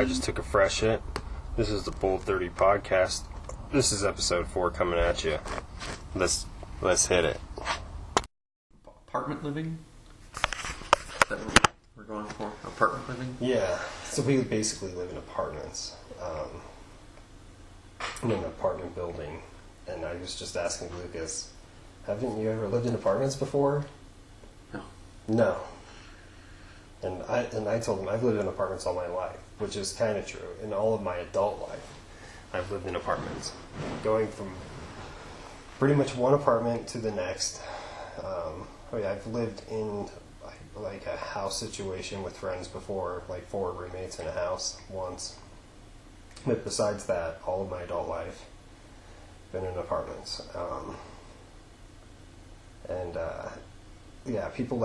just took a fresh hit. This is the Bowl30 podcast. This is episode 4 coming at you. Let's hit it. Apartment living? Is that what we're going for? Apartment living? Yeah. So we basically live in apartments. In an apartment building. And I was just asking Lucas, haven't you ever lived in apartments before? No. No. And I told him I've lived in apartments all my life, which is kind of true. In all of my adult life, I've lived in apartments, going from pretty much one apartment to the next. I've lived in like a house situation with friends before, like 4 roommates in a house once. But besides that, all of my adult life, been in apartments. People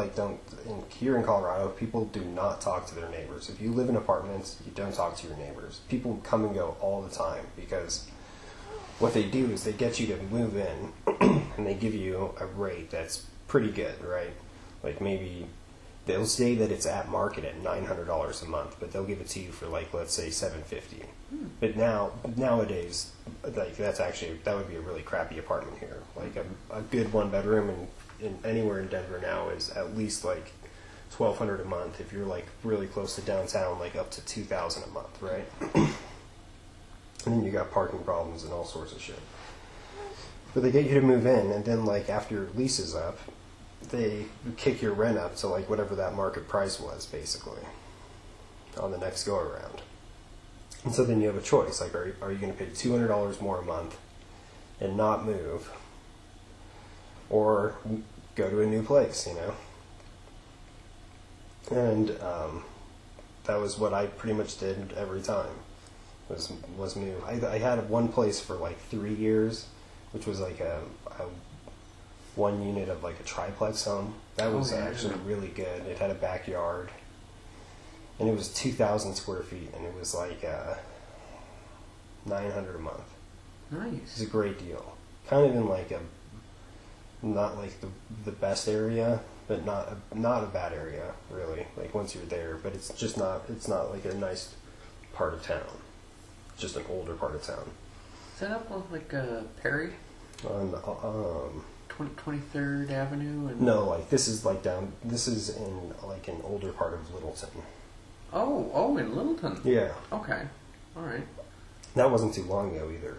here in Colorado, people do not talk to their neighbors. If you live in apartments, you don't talk to your neighbors. People come and go all the time because what they do is they get you to move in and they give you a rate that's pretty good, right? Like maybe they'll say that it's at market at $900 a month, but they'll give it to you for like, let's say $750. But nowadays, like that would be a really crappy apartment here. Like a good 1-bedroom in anywhere in Denver now is at least like $1,200 a month. If you're like really close to downtown, like up to $2,000 a month, right? And then you got parking problems and all sorts of shit. But they get you to move in, and then like after your lease is up, they kick your rent up to like whatever that market price was, basically, on the next go around. And so then you have a choice. Like, are you going to pay $200 more a month and not move, or go to a new place, you know? And that was what I pretty much did every time. Was move. I had one place for like 3 years, which was like a one unit of like a triplex home. That was actually really good. It had a backyard, and it was 2,000 square feet, and it was like $900 a month. Nice. It's a great deal. Kind of in like not like the best area, but not a bad area really. Like once you're there, but it's not like a nice part of town. Just an older part of town. Is that up on like Perry? On 23rd Avenue? And no, like this is in like an older part of Littleton. Oh, in Littleton. Yeah. Okay. All right. That wasn't too long ago either.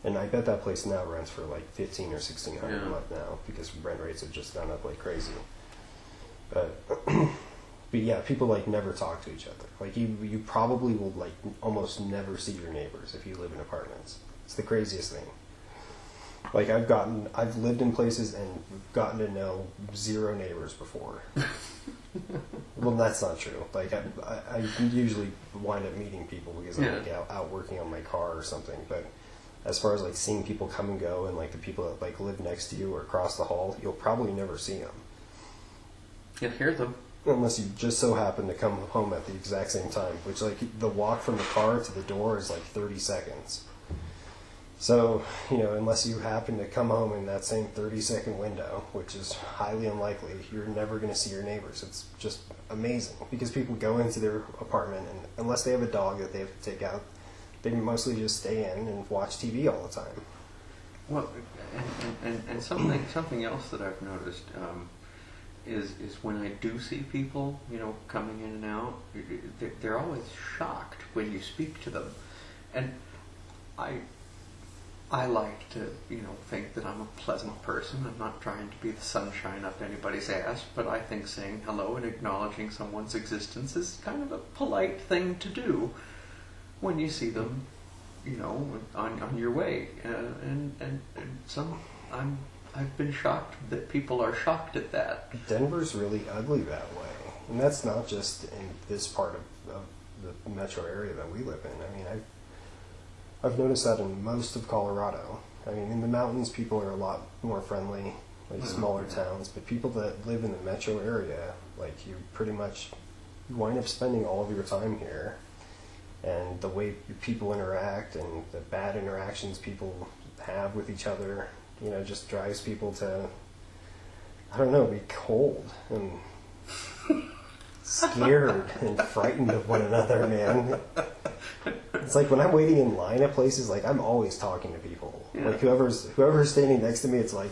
And I bet that place now rents for like $1,500 or $1,600 a month now, because rent rates have just gone up like crazy. But yeah, people like never talk to each other. Like you probably will like almost never see your neighbors if you live in apartments. It's the craziest thing. Like I've lived in places and gotten to know 0 neighbors before. Well, that's not true. Like I usually wind up meeting people because I'm like out working on my car or something. But as far as like seeing people come and go, and like the people that like live next to you or across the hall, you'll probably never see them. You'll hear them. Unless you just so happen to come home at the exact same time, which like the walk from the car to the door is like 30 seconds. So, unless you happen to come home in that same 30-second window, which is highly unlikely, you're never going to see your neighbors. It's just amazing because people go into their apartment, and unless they have a dog that they have to take out, they mostly just stay in and watch TV all the time. Well, and something else that I've noticed is when I do see people, coming in and out, they're always shocked when you speak to them, and I like to, think that I'm a pleasant person. I'm not trying to be the sunshine up anybody's ass, but I think saying hello and acknowledging someone's existence is kind of a polite thing to do when you see them, on your way. I've been shocked that people are shocked at that. Denver's really ugly that way, and that's not just in this part of the metro area that we live in. I mean, I've noticed that in most of Colorado. I mean, in the mountains, people are a lot more friendly, like smaller towns. But people that live in the metro area, like you pretty much wind up spending all of your time here. And the way people interact and the bad interactions people have with each other, just drives people to, I don't know, be cold and scared and frightened of one another, man. It's like when I'm waiting in line at places, like I'm always talking to people. Yeah. Like whoever's standing next to me, it's like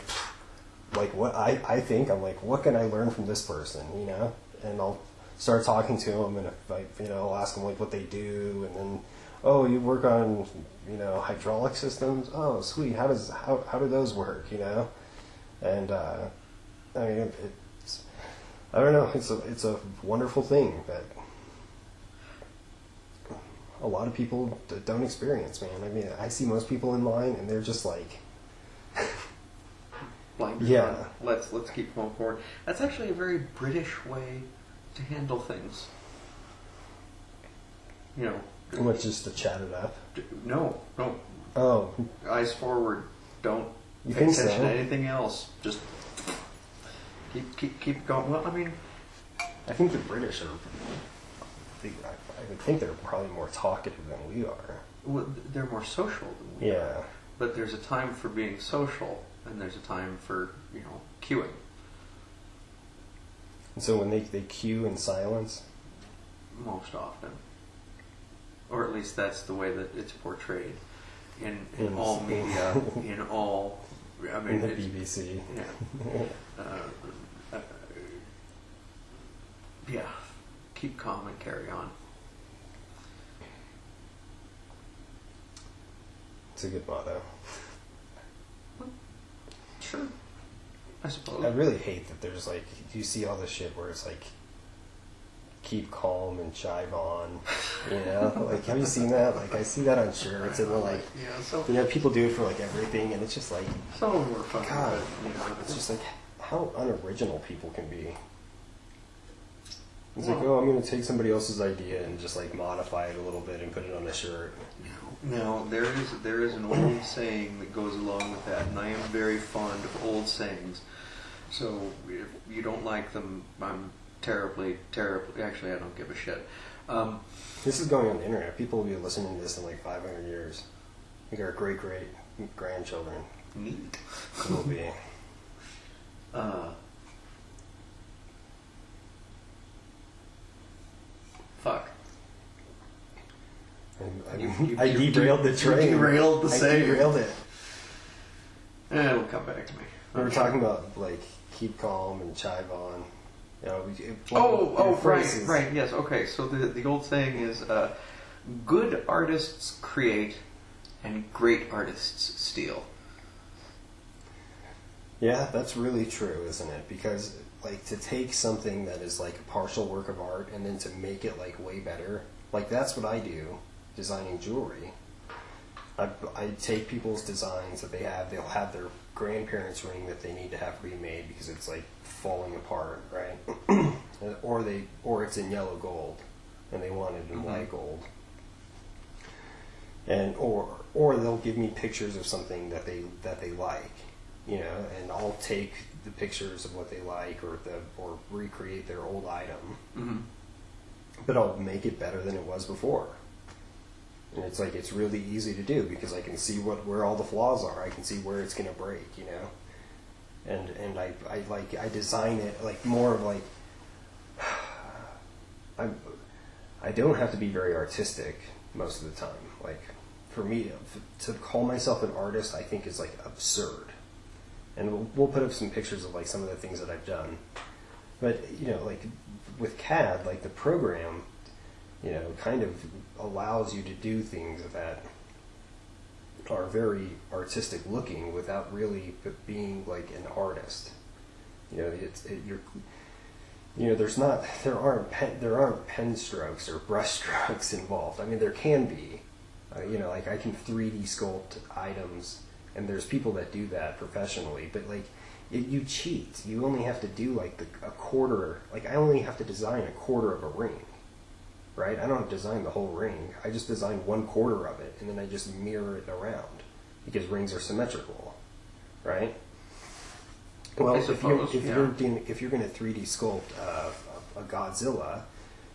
what I think, I'm like, what can I learn from this person, you know? And I'll start talking to them, and if I, you know, I'll ask them like what they do, and then, oh, you work on, you know, hydraulic systems? Oh, sweet. How do those work, you know? And I mean, it's, I don't know. It's a wonderful thing that a lot of people don't experience, man. I mean, I see most people in line, and they're just like, blinders yeah. on. Let's keep going forward. That's actually a very British way to handle things. You know. What, just to chat it up? No. Oh. Eyes forward. Don't You pay think attention so? to anything else. Just keep going. Well, I mean, I think the British are. I would think they're probably more talkative than we are. well, they're more social than we are. Yeah. But there's a time for being social, and there's a time for, you know, queuing. And so when they queue in silence. Most often. Or at least that's the way that it's portrayed in all media, in all, I mean, In the it's, BBC. yeah. Yeah. Keep calm and carry on. It's a good motto. Sure. I suppose. I really hate that there's like, you see all this shit where it's like, keep calm and chive on, you know? Like, have you seen that? Like, I see that on shirts, and they're like, yeah, so you know, people do it for like everything, and it's just like, some of them are funny, God, but, you know, it's just like how unoriginal people can be. It's like, Well- oh, I'm going to take somebody else's idea and just like modify it a little bit and put it on a shirt. Now, there is an old saying that goes along with that, and I am very fond of old sayings. So if you don't like them, I'm terribly, actually I don't give a shit. This is going on the internet. People will be listening to this in like 500 years. I think our great-great-grandchildren Neat. will be. Fuck. I derailed the train. You derailed the I saying. derailed it. It'll come back to me. We were talking about like keep calm and chive on. You know, Right, yes, okay. So the old saying is, good artists create, and great artists steal. Yeah, that's really true, isn't it? Because like to take something that is like a partial work of art and then to make it like way better, like that's what I do, designing jewelry. I take people's designs that they have. They'll have their grandparents' ring that they need to have remade because it's like falling apart, right? or it's in yellow gold, and they want it in white gold. And or they'll give me pictures of something that they like, you know, and I'll take the pictures of what they like or recreate their old item, Mm-hmm. but I'll make it better than it was before. And it's like, it's really easy to do because I can see where all the flaws are. I can see where it's going to break, you know. And I design it like more of like, I don't have to be very artistic most of the time. Like for me to call myself an artist, I think is like absurd. And we'll put up some pictures of like some of the things that I've done. But you know, like with CAD, like the program, you know, kind of allows you to do things that are very artistic looking without really being like an artist. You know, there aren't pen strokes or brush strokes involved. I mean, there can be. You know, like I can 3D sculpt items, and there's people that do that professionally. But like, you cheat. You only have to do like a quarter. Like I only have to design a quarter of a ring. Right? I don't have to design the whole ring. I just design 1/4 of it, and then I just mirror it around because rings are symmetrical, right? Well, if you're going to 3D sculpt a Godzilla,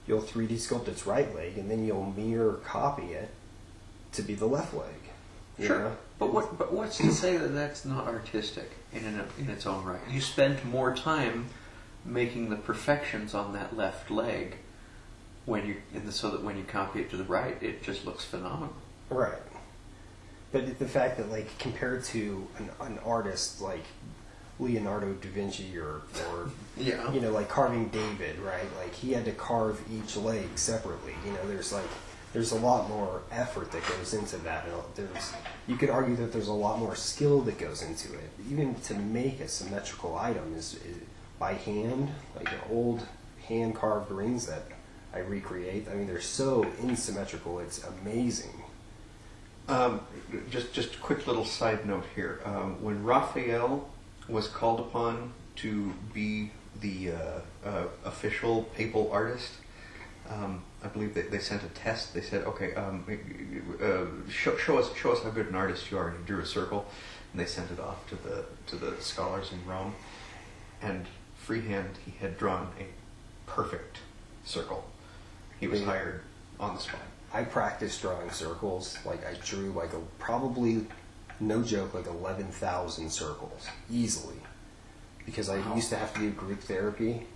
you'll 3D sculpt its right leg, and then you'll mirror copy it to be the left leg. Sure, know? but what's to say that that's not artistic in its own right? You spent more time making the perfections on that left leg. so that when you copy it to the right, it just looks phenomenal. Right. But the fact that, like, compared to an artist like Leonardo da Vinci or Yeah. you know, like carving David, right? Like, he had to carve each leg separately. You know, there's a lot more effort that goes into that. You could argue that there's a lot more skill that goes into it. Even to make a symmetrical item is by hand, like the old hand carved rings that I recreate. I mean, they're so insymmetrical. It's amazing. Just a quick little side note here. When Raphael was called upon to be the official papal artist, I believe they sent a test. They said, "Okay, show us how good an artist you are." And he drew a circle, and they sent it off to the scholars in Rome. And freehand, he had drawn a perfect circle. He was hired on the spot. I practiced drawing circles. Like, I drew like probably, no joke, like 11,000 circles easily, because I used to have to do group therapy.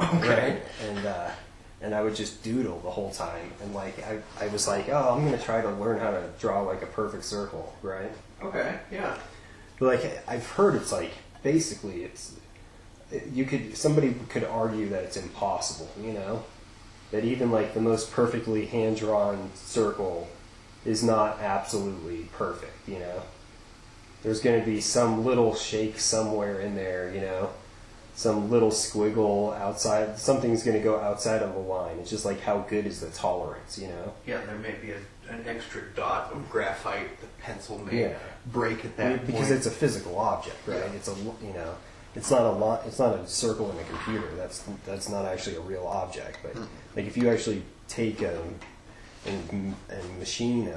Okay. Right? And I would just doodle the whole time. And like I was like, oh, I'm gonna try to learn how to draw like a perfect circle, right? Okay. Yeah. But like, I've heard it's like, basically somebody could argue that it's impossible, you know? That even like the most perfectly hand-drawn circle is not absolutely perfect, you know? There's going to be some little shake somewhere in there, you know? Some little squiggle outside. Something's going to go outside of a line. It's just like, how good is the tolerance, you know? Yeah, there may be an extra dot of graphite. The pencil may break at that point. Because it's a physical object, right? Yeah. It's it's not a circle in a computer. That's not actually a real object. But like, if you actually take and machine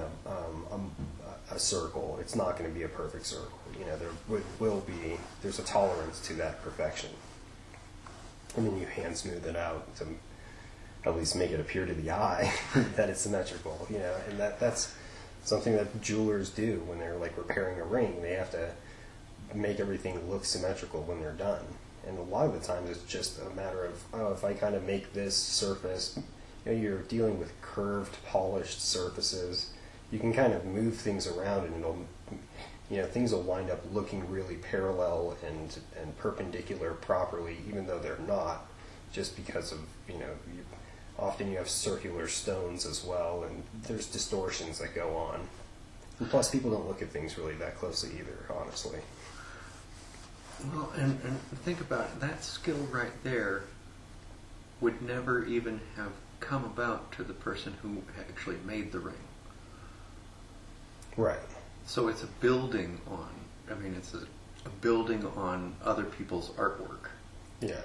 a circle, it's not going to be a perfect circle. You know, there's a tolerance to that perfection. And then you hand smooth it out to at least make it appear to the eye that it's symmetrical. You know, and that's something that jewelers do when they're like repairing a ring. They have to make everything look symmetrical when they're done. And a lot of the times it's just a matter of, oh, if I kind of make this surface, you know, you're dealing with curved, polished surfaces. You can kind of move things around, and it'll, you know, things will wind up looking really parallel and perpendicular properly, even though they're not, just because of, you know, often you have circular stones as well, and there's distortions that go on. And plus, people don't look at things really that closely either, honestly. Well, and think about it. That skill right there would never even have come about to the person who actually made the ring. Right. So it's a building on, it's a building on other people's artwork. Yeah.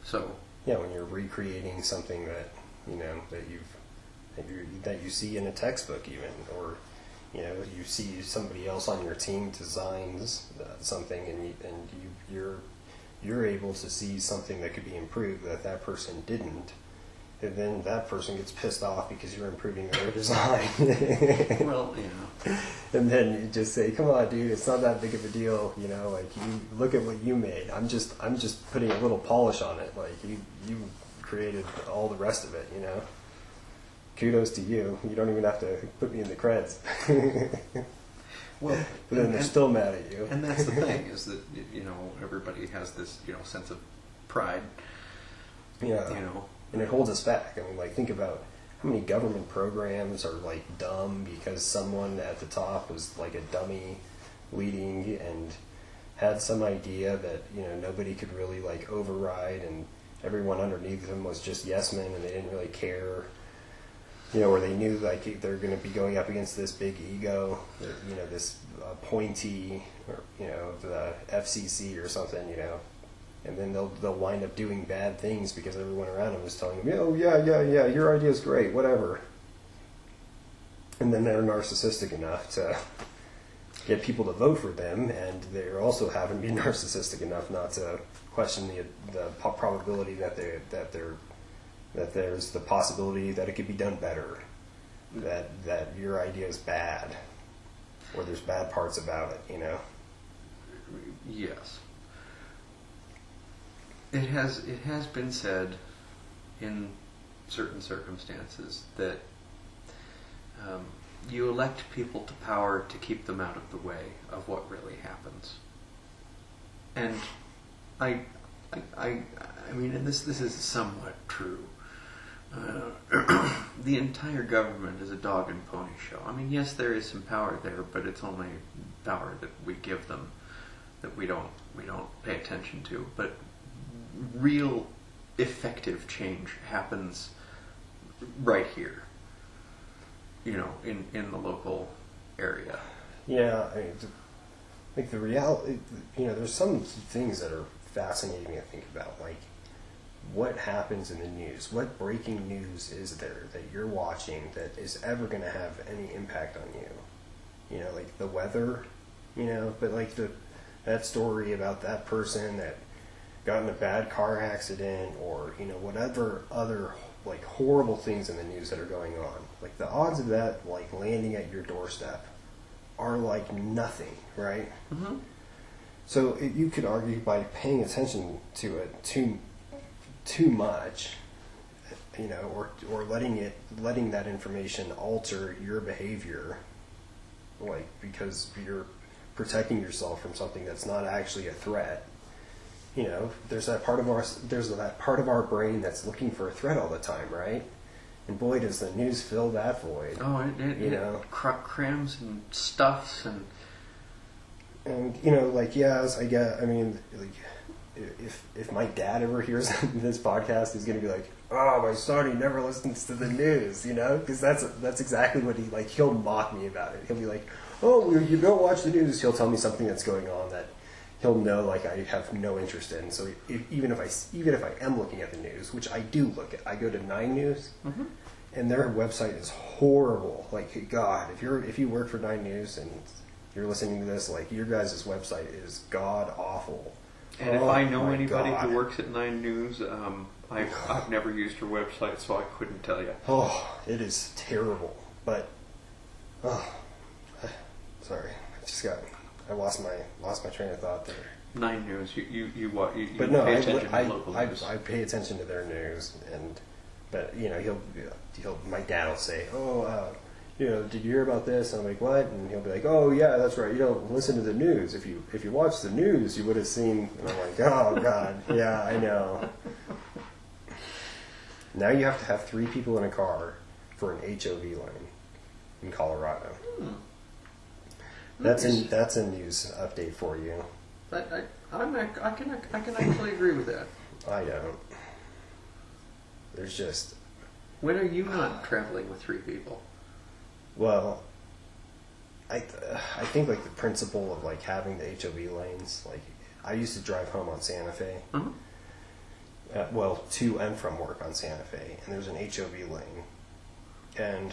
So. Yeah, when you're recreating something that, you know, that you see in a textbook even, or, you know, you see somebody else on your team designs something, and you're able to see something that could be improved that person didn't, and then that person gets pissed off because you're improving their design. Well, you know. And then you just say, "Come on, dude, it's not that big of a deal." You know, like, you look at what you made. I'm just putting a little polish on it. Like, you created all the rest of it. You know. Kudos to you. You don't even have to put me in the creds. Well, but then they're still mad at you. And that's the thing, is that, you know, everybody has this, you know, sense of pride. Yeah. You know. And it holds us back. I mean, like, think about how many government programs are, like, dumb because someone at the top was, like, a dummy leading and had some idea that, you know, nobody could really, like, override, and everyone underneath them was just yes men, and they didn't really care. You know, or they knew, like, they're going to be going up against this big ego, you know, this appointee, or, you know, the FCC or something, you know, and then they'll wind up doing bad things because everyone around them is telling them, oh, yeah, your idea's great, whatever. And then they're narcissistic enough to get people to vote for them, and they also happen to be narcissistic enough not to question the probability that there's the possibility that it could be done better, that your idea is bad, or there's bad parts about it, you know? Yes. It has been said in certain circumstances that you elect people to power to keep them out of the way of what really happens. And I mean, and this is somewhat true. The entire government is a dog and pony show. I mean, yes, there is some power there, but it's only power that we give them that we don't pay attention to. But real effective change happens right here, you know, in the local area. Yeah, I mean, like the reality, you know, there's some things that are fascinating to think about, like what happens in the news, what breaking news is there that you're watching that is ever going to have any impact on you? You know, like the weather, you know, but like that story about that person that got in a bad car accident, or, you know, whatever other like horrible things in the news that are going on, like the odds of that like landing at your doorstep are like nothing, right? Mm-hmm. So you could argue by paying attention to it too much, you know, or letting that information alter your behavior, like because you're protecting yourself from something that's not actually a threat. You know, there's that part of our brain that's looking for a threat all the time, right? And boy, does the news fill that void. Oh, it crams and stuffs and you know, like, yes, I mean, like, if my dad ever hears this podcast, he's going to be like, oh, my son, he never listens to the news, you know? Because that's exactly what he'll mock me about it. He'll be like, oh, you don't watch the news. He'll tell me something that's going on that he'll know, like, I have no interest in. So even if I am looking at the news, which I do look at, I go to 9 News, mm-hmm. and their website is horrible. Like, God, if you work for 9 News and you're listening to this, like, your guys' website is god awful. And if I know anybody who works at 9 News, I've never used her website, so I couldn't tell you. Oh, it is terrible. But, sorry, I lost my train of thought there. 9 News, you but no, pay attention to local news. I pay attention to their news, but you know, my dad will say, oh, you know, did you hear about this? And I'm like, what? And he'll be like, oh yeah, that's right. You don't listen to the news. If you watch the news, you would have seen. And I'm like, oh God, yeah, I know. Now you have to have 3 people in a car for an HOV lane in Colorado. That's a news update for you. I can actually agree with that. I don't. There's just. When are you not traveling with 3 people? Well, I think like the principle of like having the HOV lanes. Like I used to drive home on Santa Fe. Mm-hmm. Well, to and from work on Santa Fe, and there's an HOV lane, and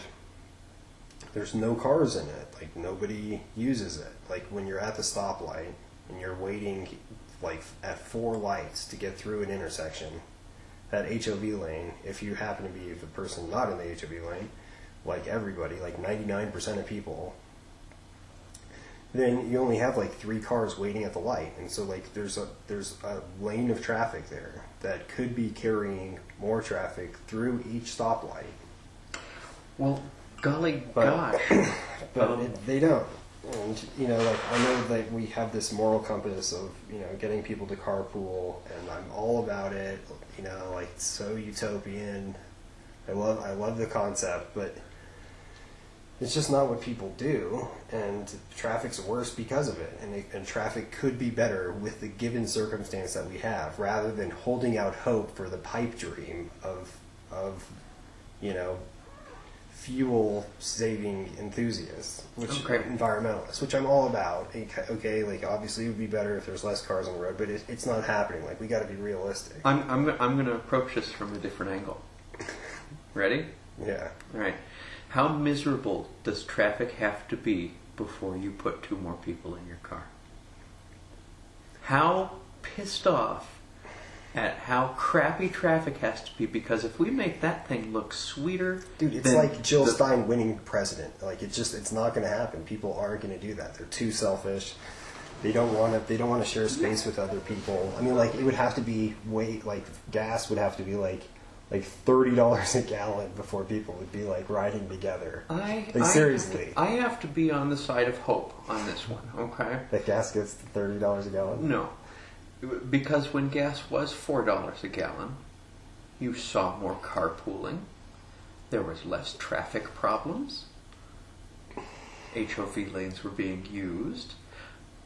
there's no cars in it. Like nobody uses it. Like when you're at the stoplight and you're waiting like at 4 lights to get through an intersection, that HOV lane, if you happen to be the person not in the HOV lane, like everybody, like 99% of people, then you only have like 3 cars waiting at the light, and so like there's a lane of traffic there that could be carrying more traffic through each stoplight. Well, golly gosh. But they don't. And, you know, like, I know that we have this moral compass of, you know, getting people to carpool, and I'm all about it, you know, like, it's so utopian. I love the concept, but it's just not what people do, and traffic's worse because of it, and traffic could be better with the given circumstance that we have, rather than holding out hope for the pipe dream of you know, fuel-saving enthusiasts, environmentalists, which I'm all about. Okay, like obviously it would be better if there's less cars on the road, but it's not happening. Like we got to be realistic. I'm going to approach this from a different angle. Ready? Yeah. All right. How miserable does traffic have to be before you put 2 more people in your car? How pissed off at how crappy traffic has to be, because if we make that thing look sweeter, dude, it's like Jill Stein winning president. Like it's not going to happen. People aren't going to do that. They're too selfish. They don't want to share space with other people. I mean, like it would have to be gas would have to be like like $30 a gallon before people would be like riding together. Seriously. I have to be on the side of hope on this one, okay? That gas gets to $30 a gallon? No. Because when gas was $4 a gallon, you saw more carpooling. There was less traffic problems. HOV lanes were being used.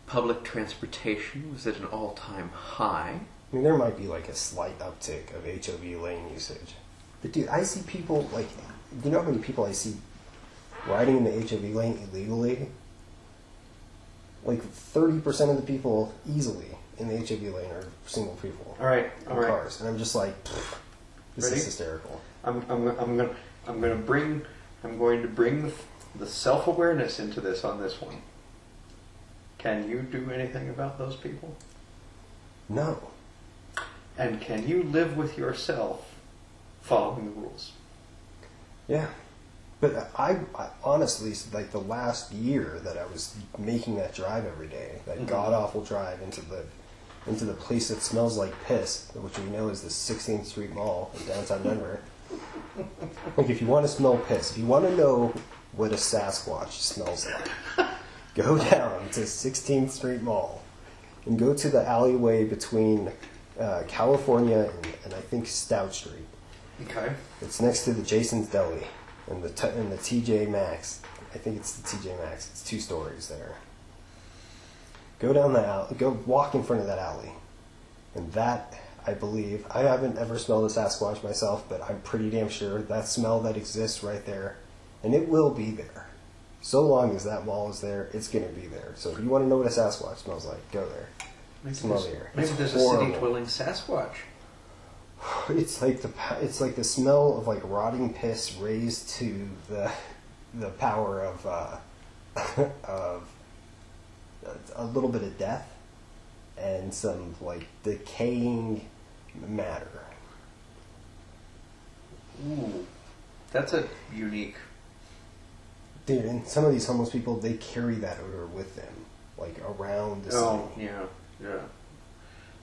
Public transportation was at an all-time high. I mean, there might be like a slight uptick of HOV lane usage. But dude, I see people like, you know how many people I see riding in the HOV lane illegally? Like 30% of the people easing in the HOV lane are single people. All right. Cars, and I'm just like, this Ready? is hysterical. I'm going to bring the self-awareness into this on this one. Can you do anything about those people? No. And can you live with yourself following the rules? Yeah. But I honestly, like the last year that I was making that drive every day, that god-awful drive into the place that smells like piss, which we know is the 16th Street Mall in downtown Denver. Like, if you want to smell piss, if you want to know what a Sasquatch smells like, go down to 16th Street Mall and go to the alleyway between California and I think Stout Street. Okay. It's next to the Jason's Deli and the TJ Maxx. I think it's the TJ Maxx. It's 2 stories there. Go down the alley. Go walk in front of that alley, and that, I believe, I haven't ever smelled a Sasquatch myself, but I'm pretty damn sure that smell that exists right there, and it will be there. So long as that mall is there, it's going to be there. So if you want to know what a Sasquatch smells like, go there. Smell the air. Maybe there's a city-dwelling Sasquatch. It's like the smell of like rotting piss raised to the power of of a little bit of death and some like decaying matter. Ooh, that's a unique. Dude, and some of these homeless people, they carry that odor with them, like around the city. Oh, yeah.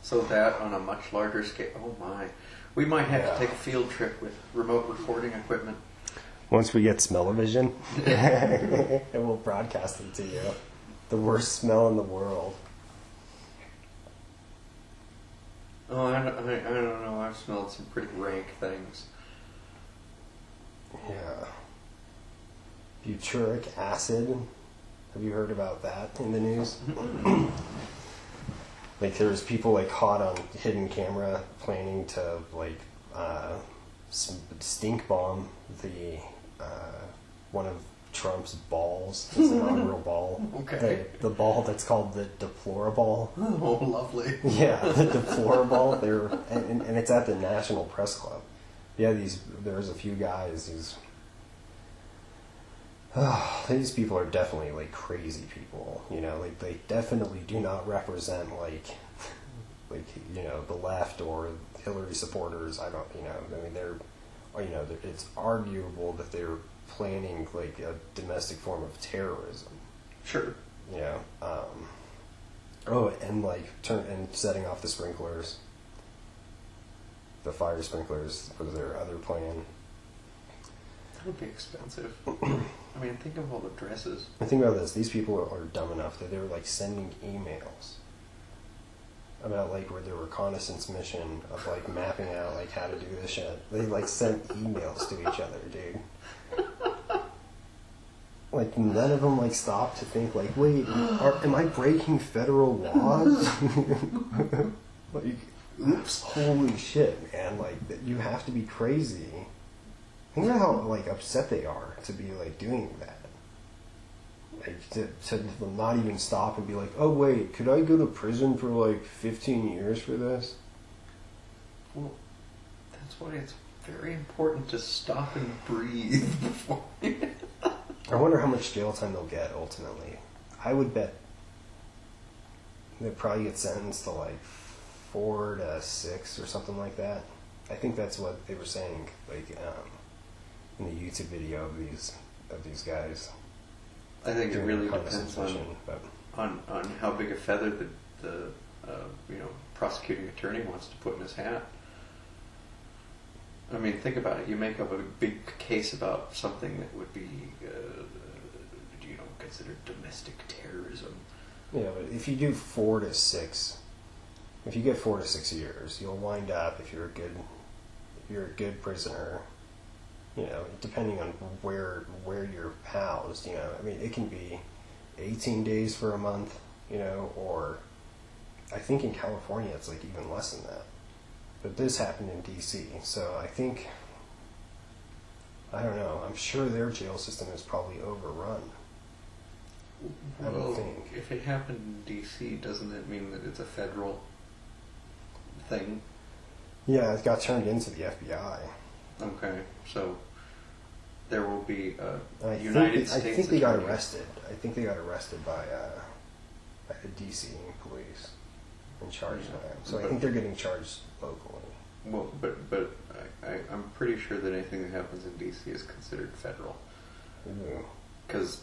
So that on a much larger scale. Oh my, we might have to take a field trip with remote recording equipment. Once we get smell-o-vision, and we'll broadcast it to you. The worst smell in the world. Oh, I don't know. I've smelled some pretty rank things. Yeah. Butyric acid. Have you heard about that in the news? Like, there's people like caught on hidden camera planning to like stink bomb the one of Trump's balls, his inaugural ball. Okay. The ball that's called the deplorable. Oh, lovely. Yeah, the deplorable. And it's at the National Press Club. Yeah, there's a few guys these people are definitely like crazy people, you know, like they definitely do not represent like you know, the left or Hillary supporters. I mean it's arguable that they're planning like a domestic form of terrorism. Sure. You know, and setting off the sprinklers, the fire sprinklers was their other plan. That would be expensive. I mean, think of all the dresses. And think about this: these people are dumb enough that they were like sending emails about like their reconnaissance mission of like mapping out like how to do this shit. They like sent emails to each other, dude. Like none of them like stopped to think like, wait, am I breaking federal laws? Like, oops, holy shit, man! Like you have to be crazy. Think about how like upset they are to be like doing that. Like to not even stop and be like, oh wait, could I go to prison for like 15 years for this? Well, that's why it's very important to stop and breathe before. I wonder how much jail time they'll get ultimately. I would bet they'll probably get sentenced to like 4 to 6 or something like that. I think that's what they were saying, like in the YouTube video of these guys. I think it really depends but on how big a feather the prosecuting attorney wants to put in his hat. I mean, think about it. You make up a big case about something that would be, considered domestic terrorism. Yeah, but if you do 4 to 6, if you get 4 to 6 years, you'll wind up, if you're a good prisoner, depending on where you're housed, I mean, it can be 18 days for a month, or I think in California it's like even less than that. But this happened in DC, so I don't know, I'm sure their jail system is probably overrun. I don't think. If it happened in DC, doesn't that mean that it's a federal thing? Yeah, it got turned into the FBI. Okay, so there will be a United States. I think they got arrested. I think they got arrested by the DC police and charged by them. So I think they're getting charged locally. Well, but I'm pretty sure that anything that happens in DC is considered federal. Because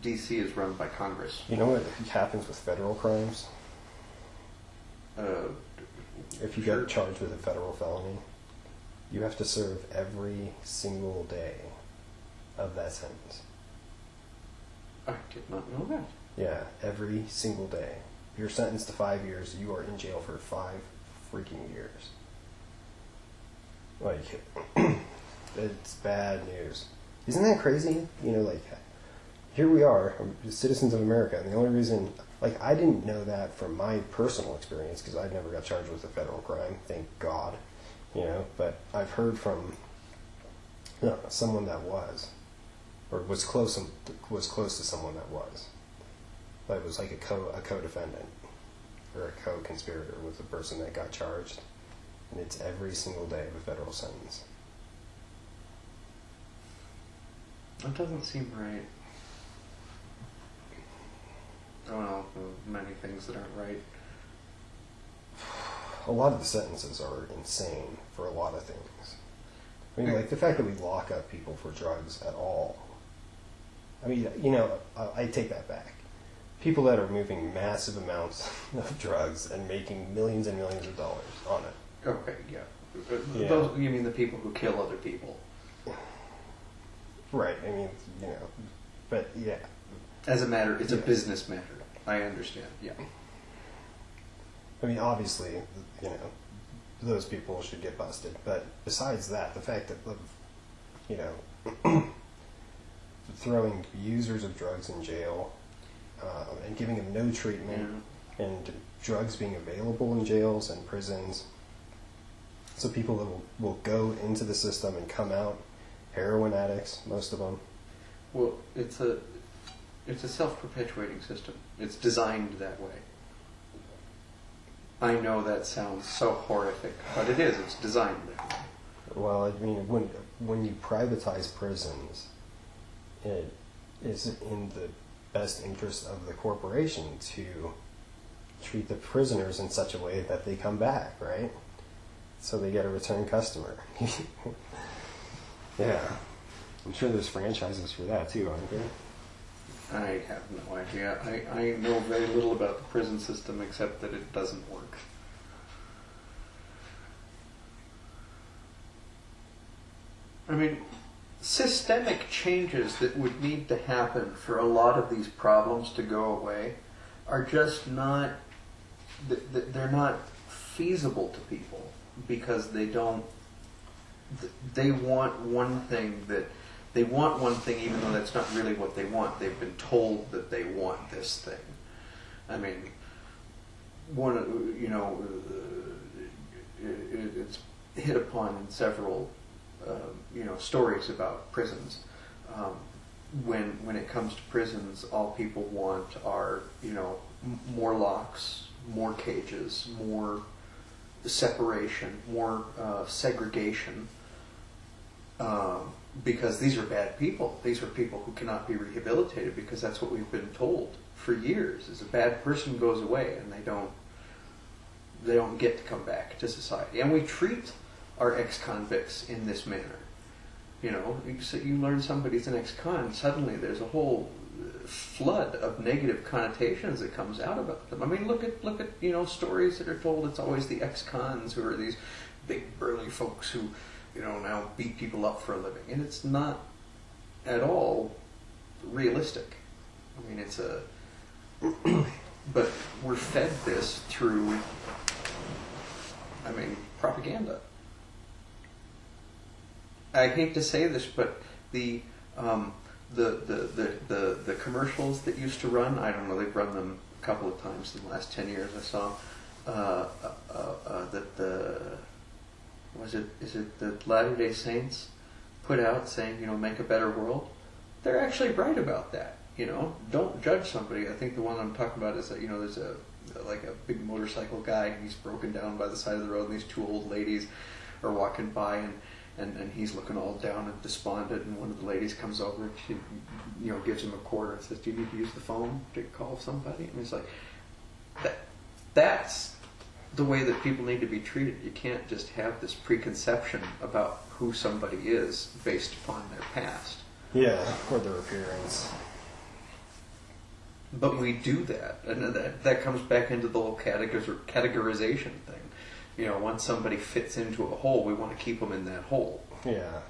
DC is run by Congress. You know what happens with federal crimes? If you get charged with a federal felony, you have to serve every single day of that sentence. I did not know that. Yeah, every single day. If you're sentenced to 5 years, you are in jail for 5 freaking years. Like, it's bad news. Isn't that crazy? Here we are, citizens of America, and the only reason, I didn't know that from my personal experience, because I never got charged with a federal crime, thank God, but I've heard from someone that was, or was close to someone that was. It was like a co-defendant, or a co-conspirator with the person that got charged, and it's every single day of a federal sentence. That doesn't seem right. Well, many things that aren't right. A lot of the sentences are insane for a lot of things. I mean, the fact that we lock up people for drugs at all. I mean, I take that back. People that are moving massive amounts of drugs and making millions and millions of dollars on it. Okay, yeah. Those, you mean the people who kill other people? Right, I mean, but yeah. As a matter, it's a business matter. I understand, yeah. I mean, obviously, those people should get busted. But besides that, the fact that, throwing users of drugs in jail and giving them no treatment, and drugs being available in jails and prisons, so people that will go into the system and come out heroin addicts, most of them. Well, it's a self-perpetuating system. It's designed that way. I know that sounds so horrific, but it is. It's designed that way. Well, I mean, when you privatize prisons, it is in the best interest of the corporation to treat the prisoners in such a way that they come back, right? So they get a return customer. Yeah. I'm sure there's franchises for that too, aren't there? I have no idea. I know very little about the prison system except that it doesn't work. I mean, systemic changes that would need to happen for a lot of these problems to go away are just not, they're not feasible to people because they want one thing even though that's not really what they want. They've been told that they want this thing. I mean, it's hit upon in several stories about prisons. When it comes to prisons, all people want are more locks, more cages, more separation, more segregation. Because these are bad people. These are people who cannot be rehabilitated because that's what we've been told for years. Is a bad person goes away and they don't get to come back to society. And we treat our ex-convicts in this manner. You learn somebody's an ex-con, suddenly there's a whole flood of negative connotations that comes out about them. I mean, look at stories that are told. It's always the ex-cons who are these big burly folks who now beat people up for a living. And it's not at all realistic. I mean, it's a... But we're fed this through, propaganda. I hate to say this, but the commercials that used to run, I don't know, they've run them a couple of times in the last 10 years. I saw is it the Latter-day Saints put out saying, make a better world? They're actually right about that. Don't judge somebody. I think the one I'm talking about is that, there's a big motorcycle guy, and he's broken down by the side of the road, and these two old ladies are walking by, and he's looking all down and despondent, and one of the ladies comes over and she, gives him a quarter and says, "Do you need to use the phone to call somebody?" And he's like, that's the way that people need to be treated. You can't just have this preconception about who somebody is based upon their past. Yeah, or their appearance. But we do that, and that comes back into the whole categorization thing. Once somebody fits into a hole, we want to keep them in that hole. Yeah.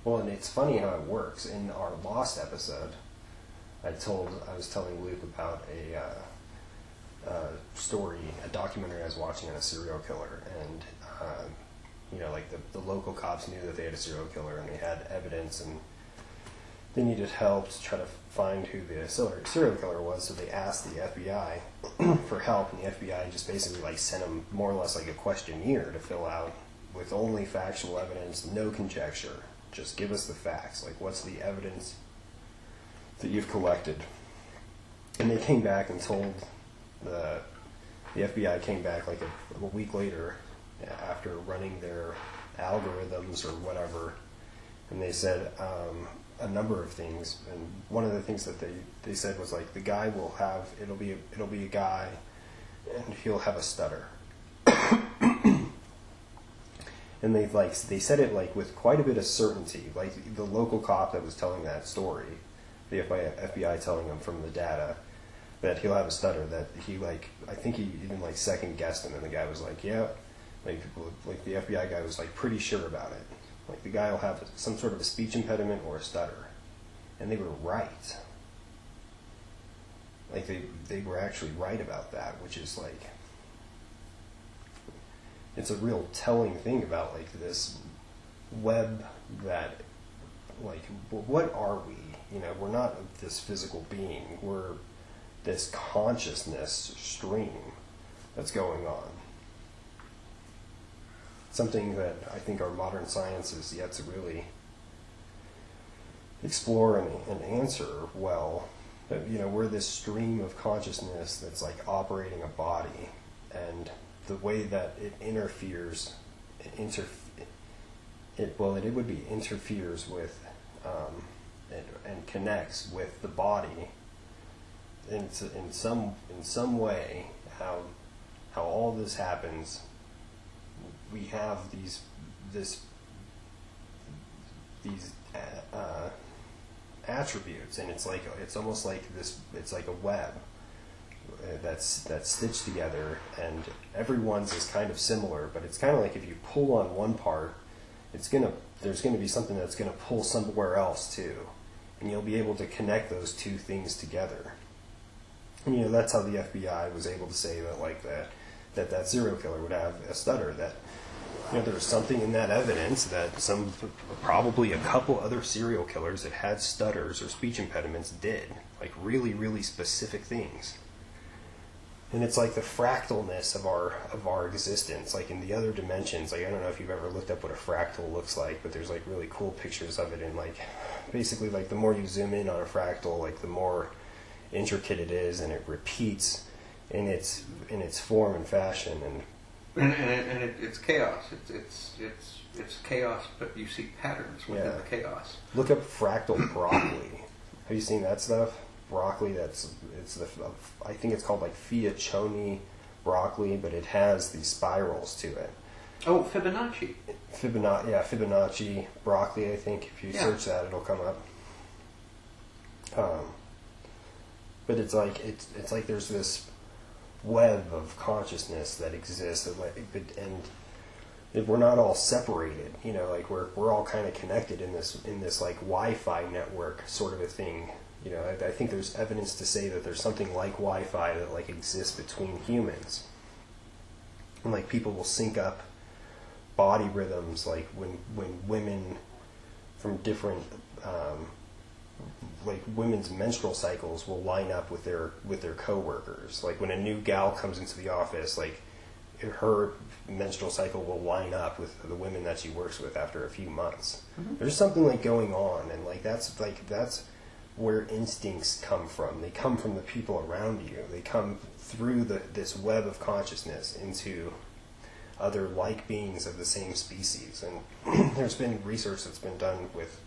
Well, and it's funny how it works. In our Lost episode, I was telling Luke about a story, a documentary I was watching on a serial killer, and the local cops knew that they had a serial killer, and they had evidence, and they needed help to try to find who the serial killer was, so they asked the FBI for help, and the FBI just basically sent them more or less like a questionnaire to fill out with only factual evidence, no conjecture. Just give us the facts. What's the evidence that you've collected? And they came back and told the FBI came back a week later after running their algorithms or whatever, and they said a number of things, and one of the things that they said was the guy will have it'll be a guy, and he'll have a stutter. And they said it with quite a bit of certainty. The local cop that was telling that story, the FBI telling him from the data that he'll have a stutter, that he I think he even second guessed him, and the guy was yeah, the FBI guy was pretty sure about it. The guy will have some sort of a speech impediment or a stutter. And they were right. They were actually right about that, which is it's a real telling thing about this web that what are we? We're not this physical being. We're this consciousness stream that's going on. Something that I think our modern science is yet to really explore and answer well. But, we're this stream of consciousness that's operating a body, and the way that it interferes with and connects with the body in some way. How all this happens. We have these attributes, and it's almost like this. It's like a web that's stitched together, and everyone's is kind of similar, but it's kind of like if you pull on one part, there's gonna be something that's gonna pull somewhere else too, and you'll be able to connect those two things together. And that's how the FBI was able to say that that serial killer would have a stutter. That there was something in that evidence that probably a couple other serial killers that had stutters or speech impediments did, really, really specific things. And it's the fractalness of our existence, in the other dimensions. I don't know if you've ever looked up what a fractal looks like, but there's really cool pictures of it, and basically the more you zoom in on a fractal, the more intricate it is, and it repeats in its form and fashion, and it's chaos. It's chaos, but you see patterns within the chaos. Look up fractal broccoli. Have you seen that stuff? Broccoli. I think it's called Fiacconi broccoli, but it has these spirals to it. Oh, Fibonacci. Fibonacci broccoli. I think if you search that, it'll come up. But it's there's this web of consciousness that exists, and if we're not all separated, you know, like we're all kind of connected in this like Wi-Fi network sort of a thing. You know, I think there's evidence to say that there's something like Wi-Fi that like exists between humans, and like people will sync up body rhythms, like when women from different like women's menstrual cycles will line up with their coworkers. Like when a new gal comes into the office, like her menstrual cycle will line up with the women that she works with after a few months. Mm-hmm. There's something like going on, and like that's where instincts come from. They come from the people around you. They come through this web of consciousness into other like beings of the same species. And there's been research that's been done with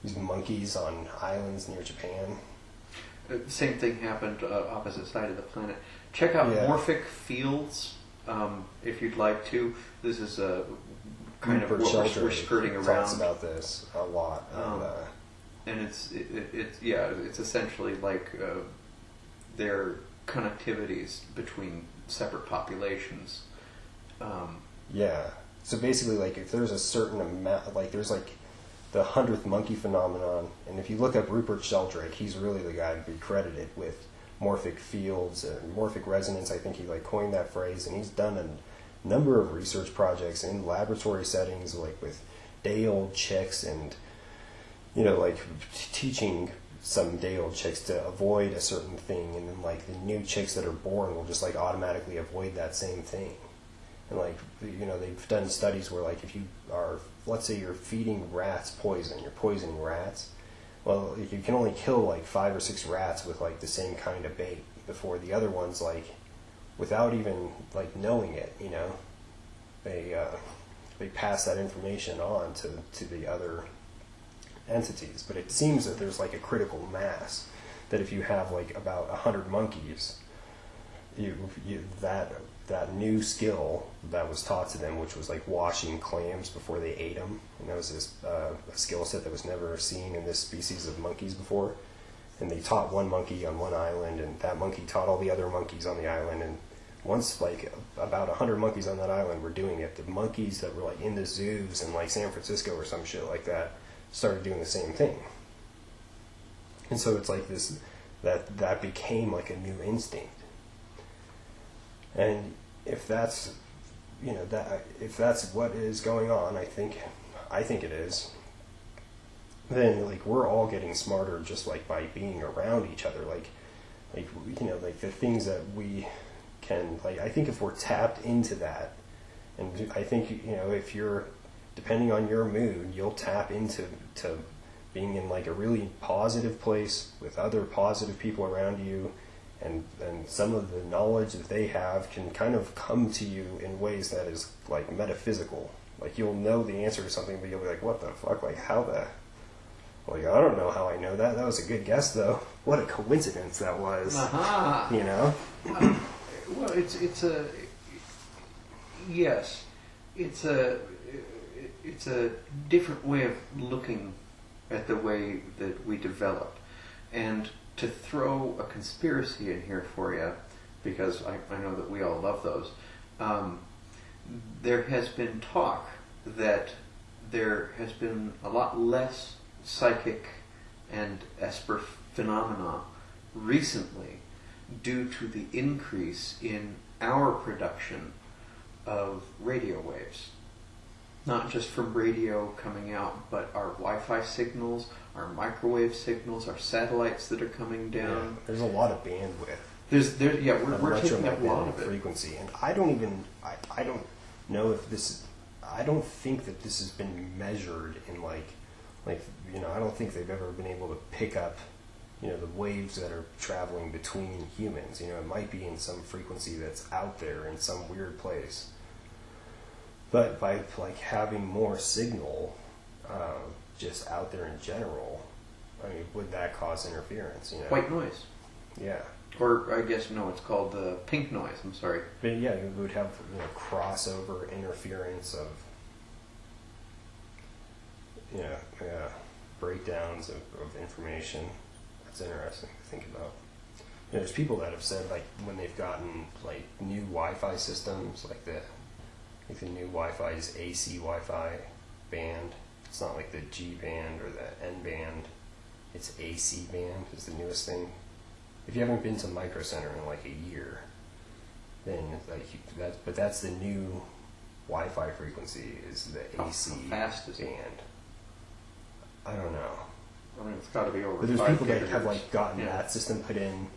these monkeys on islands near Japan. The same thing happened opposite side of the planet. Check out morphic fields if you'd like to. This is a kind of what we're skirting around. Talks about this a lot. And it's essentially like their connectivities between separate populations. Yeah. So basically, like if there's a certain amount, like there's like the 100th monkey phenomenon, and if you look up Rupert Sheldrake, he's really the guy to be credited with morphic fields and morphic resonance. I think he like coined that phrase, and he's done a number of research projects in laboratory settings, like with day-old chicks, and you know, like teaching some day-old chicks to avoid a certain thing, and then like the new chicks that are born will just like automatically avoid that same thing. And like, you know, they've done studies where like if you are, let's say you're feeding rats poison, you're poisoning rats, well, you can only kill like 5 or 6 rats with like the same kind of bait before the other ones, like without even like knowing it, you know, they pass that information on to the other entities. But it seems that there's like a critical mass, that if you have like about 100 monkeys, that new skill that was taught to them, which was like washing clams before they ate them, and that was this a skill set that was never seen in this species of monkeys before. And they taught one monkey on one island, and that monkey taught all the other monkeys on the island, and once like about 100 monkeys on that island were doing it, the monkeys that were like in the zoos in like San Francisco or some shit like that started doing the same thing. And so it's like this, that became like a new instinct. And if that's, you know, if that's what is going on, I think it is, then like we're all getting smarter just like by being around each other. Like you know, like the things that we can, like, I think if we're tapped into that, and I think, you know, if you're, depending on your mood, you'll tap into being in like a really positive place with other positive people around you, and some of the knowledge that they have can kind of come to you in ways that is like metaphysical. Like you'll know the answer to something, but you'll be like, what the fuck? Like how the, like I don't know how I know that. That was a good guess though. What a coincidence that was. Uh-huh. You know? Well, it's a yes, it's a different way of looking at the way that we develop. And to throw a conspiracy in here for you, because I know that we all love those, there has been talk that there has been a lot less psychic and esper phenomena recently due to the increase in our production of radio waves. Not just from radio coming out, but our Wi-Fi signals, our microwave signals, our satellites that are coming down. Yeah, there's a lot of bandwidth. We're taking up a lot of it. Frequency, and I don't know if this. I don't think that this has been measured in like you know. I don't think they've ever been able to pick up, you know, the waves that are traveling between humans. You know, it might be in some frequency that's out there in some weird place. But by like having more signal just out there in general, I mean, would that cause interference? You know, white noise. Yeah. Or I guess no, it's called pink noise. I'm sorry. But yeah, it would have, you know, crossover interference of, you know, breakdowns of information. That's interesting to think about. You know, there's people that have said like when they've gotten like new Wi-Fi systems like that. Like the new Wi-Fi is AC Wi-Fi band. It's not like the G band or the N band. It's AC band is the newest thing. If you haven't been to Micro Center in like a year, then but that's the new Wi-Fi frequency is the AC How fast is it? band. I don't know. I mean, it's got to be over. But there's 5 people that gigahertz. have like gotten Yeah. that system put in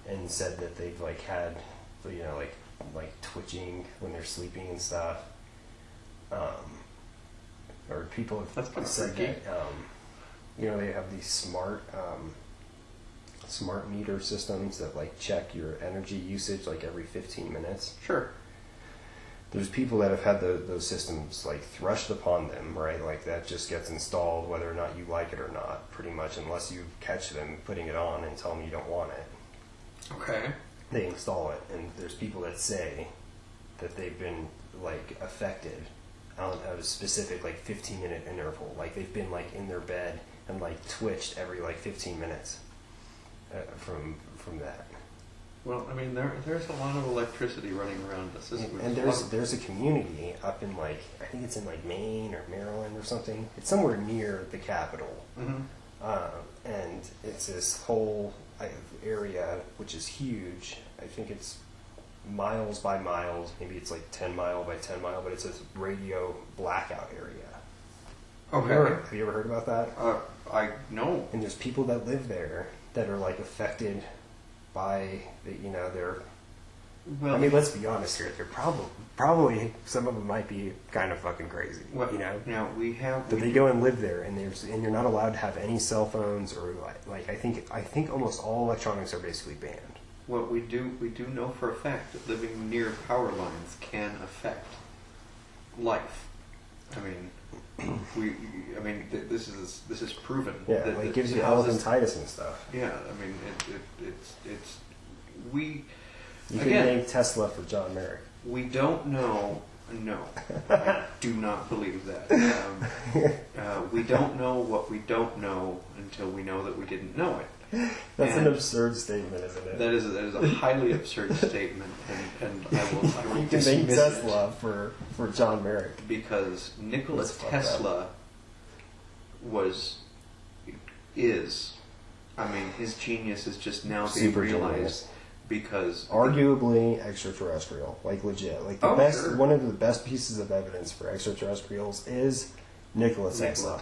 and said that they've like had, you know, like twitching when they're sleeping and stuff. Or people have That's kinda said freaky. that, you know, they have these smart meter systems that like check your energy usage like every 15 minutes. Sure. There's people that have had those systems like thrust upon them, right? Like that just gets installed whether or not you like it or not, pretty much, unless you catch them putting it on and tell them you don't want it. Okay. They install it, and there's people that say that they've been like affected on a specific like 15-minute interval. Like they've been like in their bed and like twitched every like 15 minutes from that. Well, I mean, there's a lot of electricity running around us. And there's a community up in like, I think it's in like Maine or Maryland or something. It's somewhere near the capital. Mm-hmm. And it's this whole area which is huge. I think it's miles by miles. Maybe it's like 10 mile by 10 mile, but it's a radio blackout area. Okay. Have you ever heard about that? I know. And there's people that live there that are like affected by the, you know, their. Well, I mean, let's be honest here. They're probably some of them might be kind of fucking crazy. well, You know. now we have. But they go and live there, and you're not allowed to have any cell phones or like I think almost all electronics are basically banned. What we do know for a fact that living near power lines can affect life. I mean, this is proven. Yeah, that like it gives you houses- elephantitis and stuff. Yeah, I mean, it's we. You Again, can thank Tesla for John Merrick. We don't know. No, I do not believe that. We don't know what we don't know until we know that we didn't know it. That's And an absurd statement, isn't it? That is a highly absurd statement, and I will You can thank dismiss Tesla for John Merrick. it because Nikola That's fucked Tesla is. I mean, his genius is just now being Super realized. genius. Because Arguably extraterrestrial, like legit. Like the best, sure. one of the best pieces of evidence for extraterrestrials is Nikola Tesla.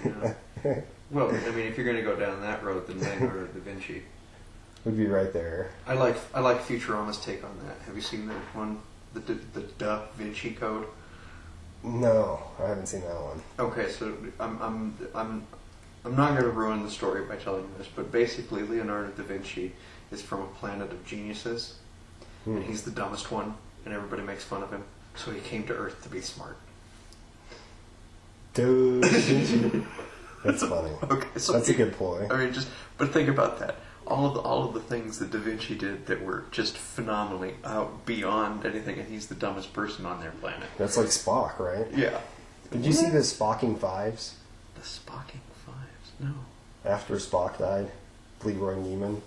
Yeah. Well, I mean, if you're going to go down that road, then Leonardo da Vinci. Would be right there. I like Futurama's take on that. Have you seen that one, the Da Vinci Code? No, I haven't seen that one. Okay, so I'm not going to ruin the story by telling you this, but basically Leonardo da Vinci is from a planet of geniuses, and he's the dumbest one, and everybody makes fun of him. So he came to Earth to be smart. Dude, that's funny. Okay, so That's a good ploy. I mean, but think about that. All of the things that Da Vinci did that were just phenomenally out beyond anything, and he's the dumbest person on their planet. That's like Spock, right? Yeah. Did you see the Spocking Fives? The Spocking Fives? No. After Spock died, Leroy Neiman,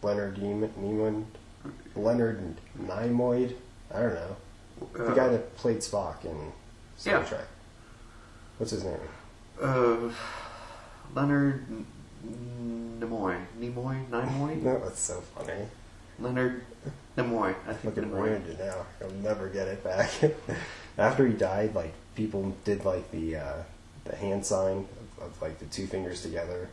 Leonard Nimoy. I don't know. The guy that played Spock in Star Yeah. Trek. What's his name? Leonard Nimoy? No, that's so funny. Leonard Nimoy. I think Look at Nimoy. ruined it now. I'll never get it back. After he died, like people did like the hand sign of like the two fingers together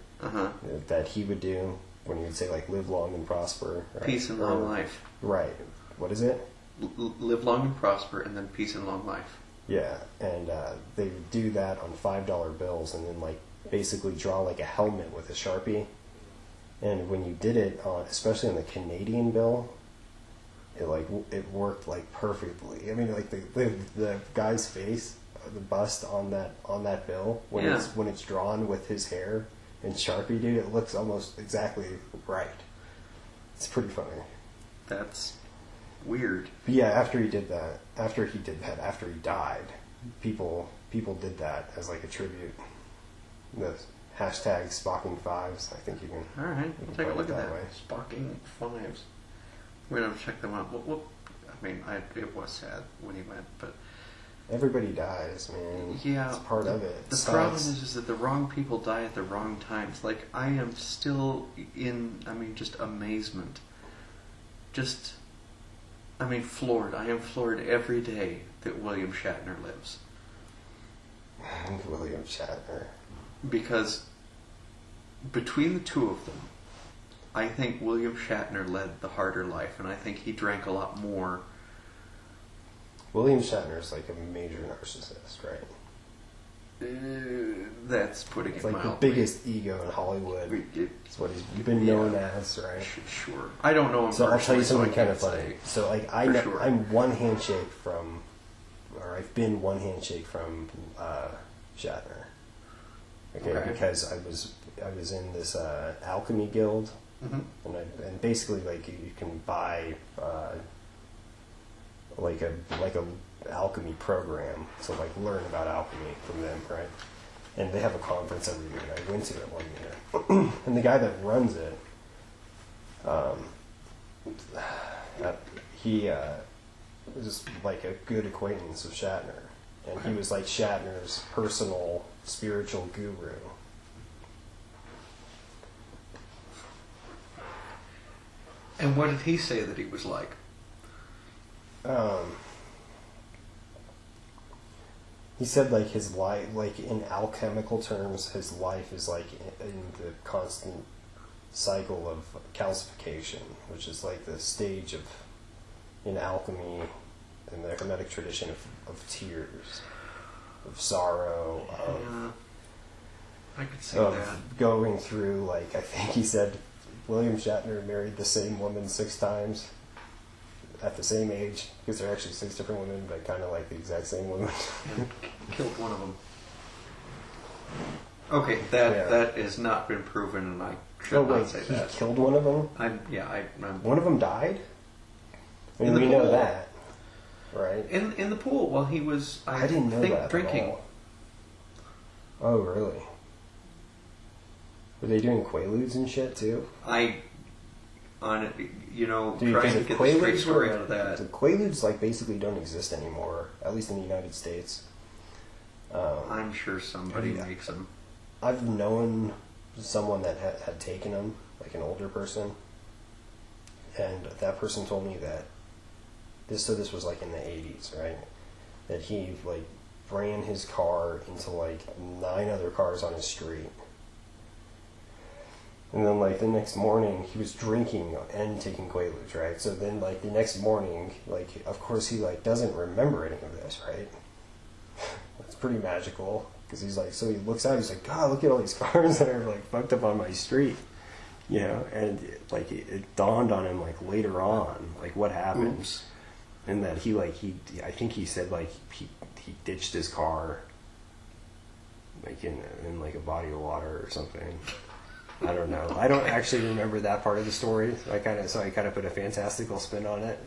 that he would do when he would say like "live long and prosper." Right? Peace and long life. Right. What is it? Live long and prosper, and then peace and long life. Yeah, and they would do that on $5 bills, and then like basically draw like a helmet with a Sharpie. And when you did it on, especially on the Canadian bill, it worked like perfectly. I mean, like the guy's face, the bust on that bill when it's drawn with his hair and Sharpie, dude, it looks almost exactly right. It's pretty funny. That's weird. But yeah, after he died, people did that as like a tribute. The hashtag Spocking Fives. I think you can. All right, we'll take a look at that. Way. Spocking Fives. We're gonna check them out. I mean, it was sad when he went, but Everybody dies, man. yeah, it's part of it. The problem is that the wrong people die at the wrong times. Like, I am still in, just amazement. Floored. I am floored every day that William Shatner lives. William Shatner. Because between the two of them, I think William Shatner led the harder life, and I think he drank a lot more. William Shatner's like a major narcissist, right? That's putting it's it like mildly. the biggest ego in Hollywood. It's what he's been known as, right? Sure. I don't know him So I'll tell you something kind of say. funny. So like Sure. I'm one handshake from, or I've been one handshake from Shatner. Okay, because I was in this alchemy guild, and basically like you can buy like a alchemy program, so like learn about alchemy from them, right? And they have a conference every year, and I went to it one year, and the guy that runs it, he was like a good acquaintance of Shatner, and he was like Shatner's personal spiritual guru. And what did he say that he was like? He said like his life, like in alchemical terms, his life is like in the constant cycle of calcification, which is like the stage of, in alchemy, in the Hermetic tradition, of tears, of sorrow, of, I could see of that. going through, like, I think he said William Shatner married the same woman 6 times at the same age, because they're actually 6 different women, but kind of like the exact same woman. And killed one of them. Okay, that has not been proven, and I should not say he that. killed one of them? I'm One of them died? I mean, In the we know pool. that, right? in the pool while he was, I didn't know think, that drinking. at all. Oh, really? Were they doing Quaaludes and shit, too? Dude, Dude, trying to because get the straight story out of that. The Quaaludes, like, basically don't exist anymore, at least in the United States. I'm sure somebody Yeah. makes them. I've known someone that had taken them, like an older person, and that person told me that this was like in the 80s, right? That he like ran his car into like 9 other cars on his street. And then like the next morning he was drinking and taking Quaaludes, right? So then like the next morning, like of course he like doesn't remember any of this, right? It's pretty magical. Because he's like, so he looks out, he's like, God, look at all these cars that are like fucked up on my street, you know. And it dawned on him like later on, like what happened. Oops. And that I think he said like he ditched his car, like in like a body of water or something. I don't know. I don't actually remember that part of the story. I kind of put a fantastical spin on it.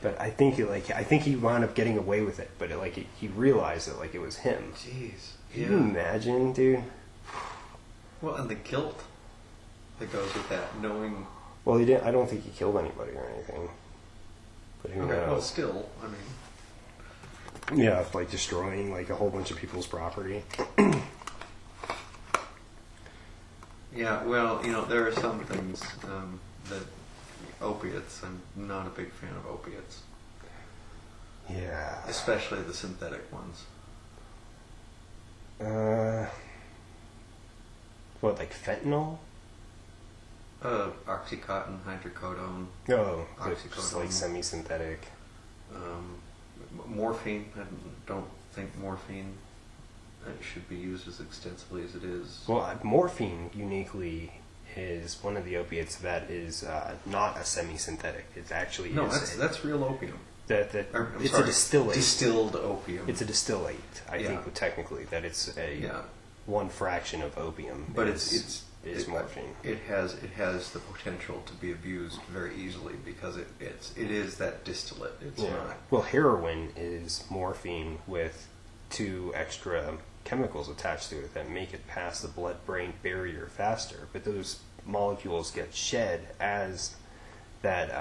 But I think he wound up getting away with it. But he realized that like it was him. Jeez. Can you imagine, dude? Well, and the guilt that goes with that, knowing. Well, he didn't. I don't think he killed anybody or anything. But who knows? Well, still, I mean. Yeah, like destroying like a whole bunch of people's property. Yeah, well, there are some things that opiates. I'm not a big fan of opiates. Yeah. Especially the synthetic ones. What, like fentanyl? Oxycontin, hydrocodone. Oh, Oxycodone. just like semi-synthetic. Morphine. I don't think morphine should be used as extensively as it is. Well, morphine uniquely is one of the opiates that is not a semi-synthetic. It actually is. That's real opium. It's a distillate. Distilled opium. It's a distillate. I think technically that it's one fraction of opium. But it's morphine. It has the potential to be abused very easily because it is that distillate. It's not. Well, heroin is morphine with 2 extra chemicals attached to it that make it pass the blood-brain barrier faster. But those molecules get shed as that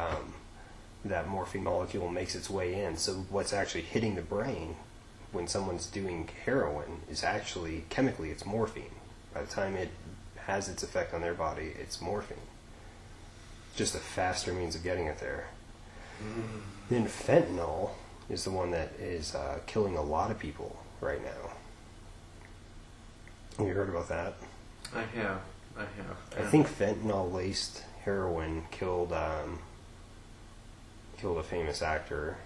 that morphine molecule makes its way in. So what's actually hitting the brain when someone's doing heroin is actually, chemically, it's morphine. By the time it has its effect on their body, it's morphine. Just a faster means of getting it there. Then fentanyl is the one that is killing a lot of people right now. Have you heard about that? I have. I think fentanyl-laced heroin killed a famous actor.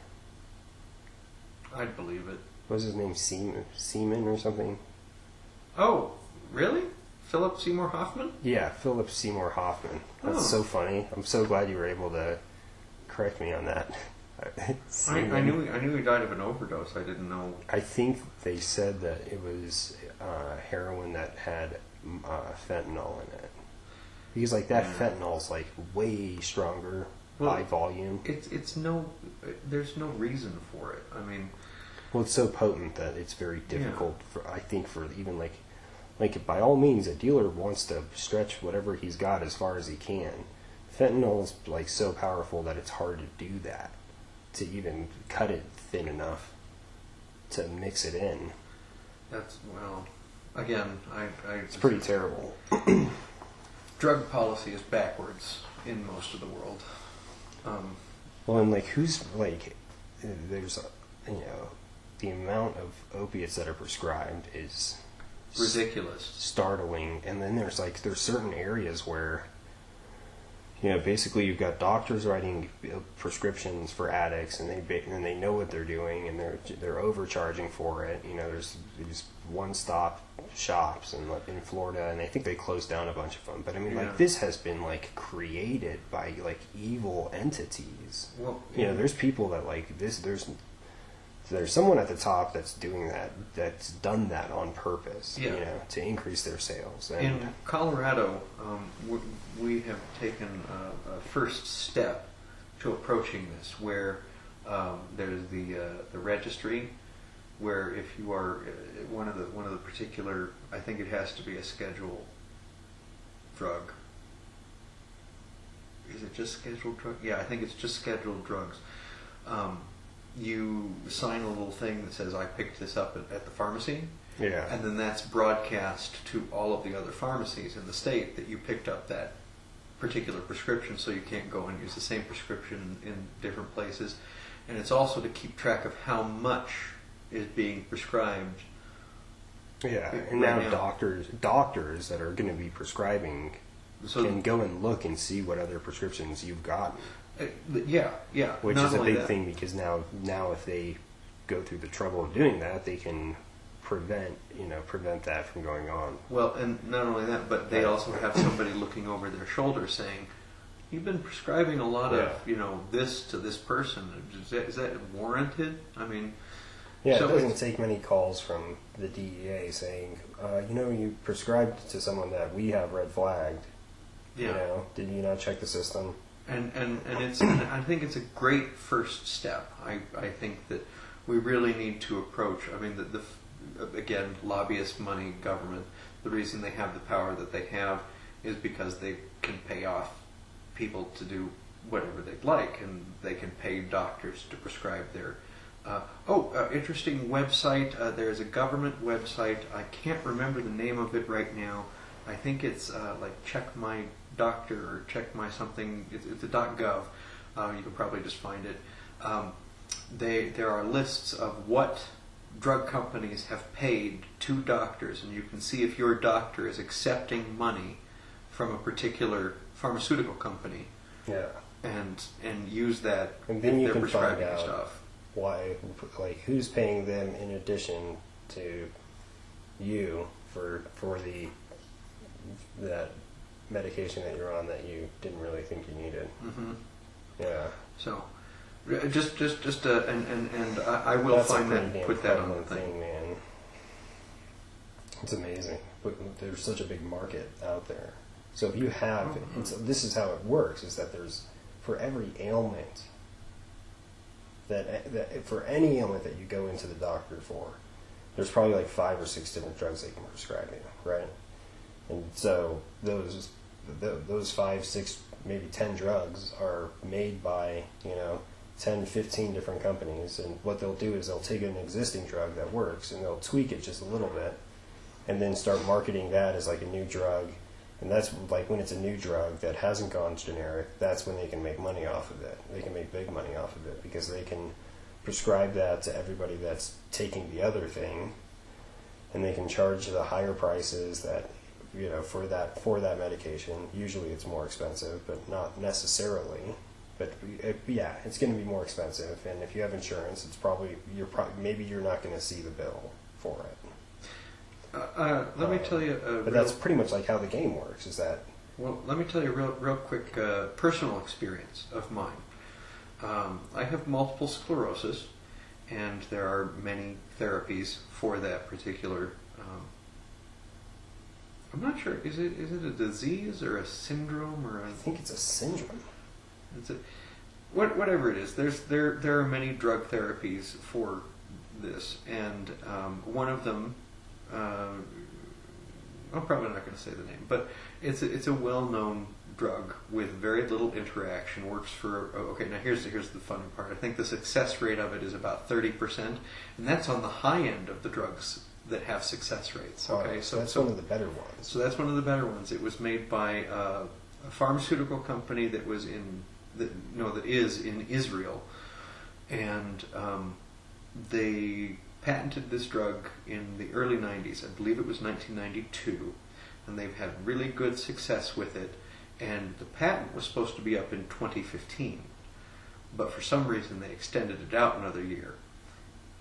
I'd believe it. What was his name? Seaman or something? Oh, really? Philip Seymour Hoffman? Yeah, Philip Seymour Hoffman. That's so funny. I'm so glad you were able to correct me on that. I knew he died of an overdose. I didn't know. I think they said that it was heroin that had fentanyl in it. Because like that fentanyl's like way stronger, high volume. It's no. There's no reason for it. I mean, well, it's so potent that it's very difficult for, I think, for even like by all means, a dealer wants to stretch whatever he's got as far as he can. Fentanyl's like so powerful that it's hard to do that, to even cut it thin enough to mix it in. That's, well, again, it's pretty terrible. Drug policy is backwards in most of the world. Well, and like who's like, there's the amount of opiates that are prescribed is ridiculous, startling. And then there's certain areas where, basically you've got doctors writing prescriptions for addicts, and they know what they're doing, and they're overcharging for it. There's these one-stop shops in Florida, and I think they closed down a bunch of them. But I mean, this has been created by evil entities. Well, there's people that this. There's someone at the top that's doing that, that's done that on purpose, to increase their sales. And in Colorado, we have taken a first step to approaching this, where there's the registry, where if you are one of the particular, I think it has to be a scheduled drug. Is it just scheduled drug? Yeah, I think it's just scheduled drugs. You sign a little thing that says, I picked this up at the pharmacy. Yeah. And then that's broadcast to all of the other pharmacies in the state that you picked up that particular prescription, so you can't go and use the same prescription in different places. And it's also to keep track of how much is being prescribed. Yeah, and now doctors that are going to be prescribing can go and look and see what other prescriptions you've gotten. Yeah. Which Not is a only big that, thing, because now if they go through the trouble of doing that, they can prevent that from going on. Well, and not only that, but they also have somebody looking over their shoulder saying, "You've been prescribing a lot of this to this person. Is that warranted?" I mean, it doesn't take many calls from the DEA saying, you prescribed to someone that we have red flagged. Yeah. Did you not check the system? And I think it's a great first step. I think that we really need to approach. I mean, again, lobbyist money, government. The reason they have the power that they have is because they can pay off people to do whatever they'd like, and they can pay doctors to prescribe their. Interesting website. There's a government website. I can't remember the name of it right now. I think it's Check My Doctor or Check My something. It's a .gov. You can probably just find it. There are lists of what drug companies have paid to doctors, and you can see if your doctor is accepting money from a particular pharmaceutical company. Yeah. And use that, and then you if they're can find prescribing out stuff. Why, who's paying them in addition to you for that medication that you're on that you didn't really think you needed. Mm-hmm. Yeah. So, and I will That's find that, put that on the thing, man. It's amazing, but there's such a big market out there. So if you have, this is how it works: is that there's for every ailment that for any ailment that you go into the doctor for, there's probably 5 or 6 different drugs they can prescribe you, right? And so those 5, 6 maybe 10 drugs are made by, 10, 15 different companies, and what they'll do is they'll take an existing drug that works and they'll tweak it just a little bit and then start marketing that as like a new drug. And that's like when it's a new drug that hasn't gone generic, that's when they can make money off of it. They can make big money off of it because they can prescribe that to everybody that's taking the other thing, and they can charge the higher prices that, for that medication. Usually it's more expensive, but not necessarily. But it's going to be more expensive, and if you have insurance, maybe you're not going to see the bill for it. Let me tell you. But that's pretty much like how the game works. Is that? Well, let me tell you a real quick personal experience of mine. I have multiple sclerosis, and there are many therapies for that particular. I'm not sure. Is it a disease or a syndrome or? I think it's a syndrome. Whatever it is, there are many drug therapies for this, and one of them. I'm probably not going to say the name, but it's a well-known drug with very little interaction. Works for now. Here's the funny part. I think the success rate of it is about 30%, and that's on the high end of the drugs that have success rates. Okay, so that's one of the better ones. So that's one of the better ones. It was made by a pharmaceutical company that is in Israel, and they patented this drug in the early 90s. I believe it was 1992, and they've had really good success with it. And the patent was supposed to be up in 2015, but for some reason they extended it out another year,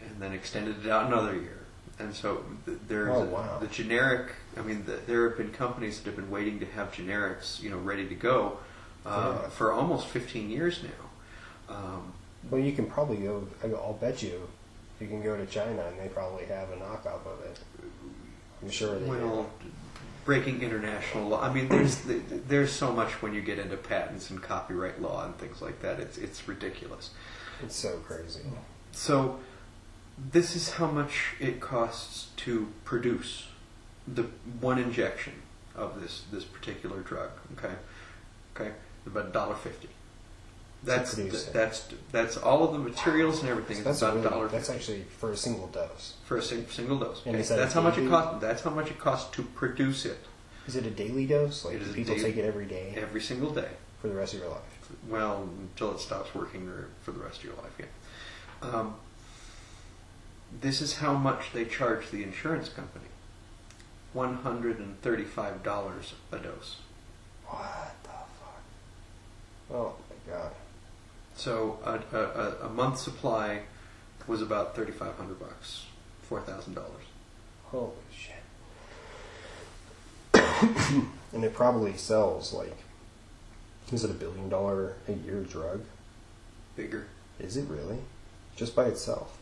and then extended it out another year. And so there's the generic. I mean, there have been companies that have been waiting to have generics, ready to go for almost 15 years now. Well, you can probably go. I'll bet you can go to China and they probably have a knockoff of it. I'm sure they do. Breaking international law. I mean, there's so much when you get into patents and copyright law and things like that. It's ridiculous. It's so crazy. So this is how much it costs to produce the one injection of this particular drug. Okay, about $1.50. That's all of the materials and everything. So that's about $1.50. That's actually for a single dose. For a single dose. And okay. That's how much it costs. That's how much it costs to produce it. Is it a daily dose? Like, do people take it every day? Every single day. For the rest of your life? Well, until it stops working for the rest of your life, yeah. This is how much they charge the insurance company. $135 a dose. What the fuck? Oh my god. So a month's supply was about $3,500, $4,000. Holy shit! And it probably sells is it $1 billion a year drug? Bigger. Is it really? Just by itself?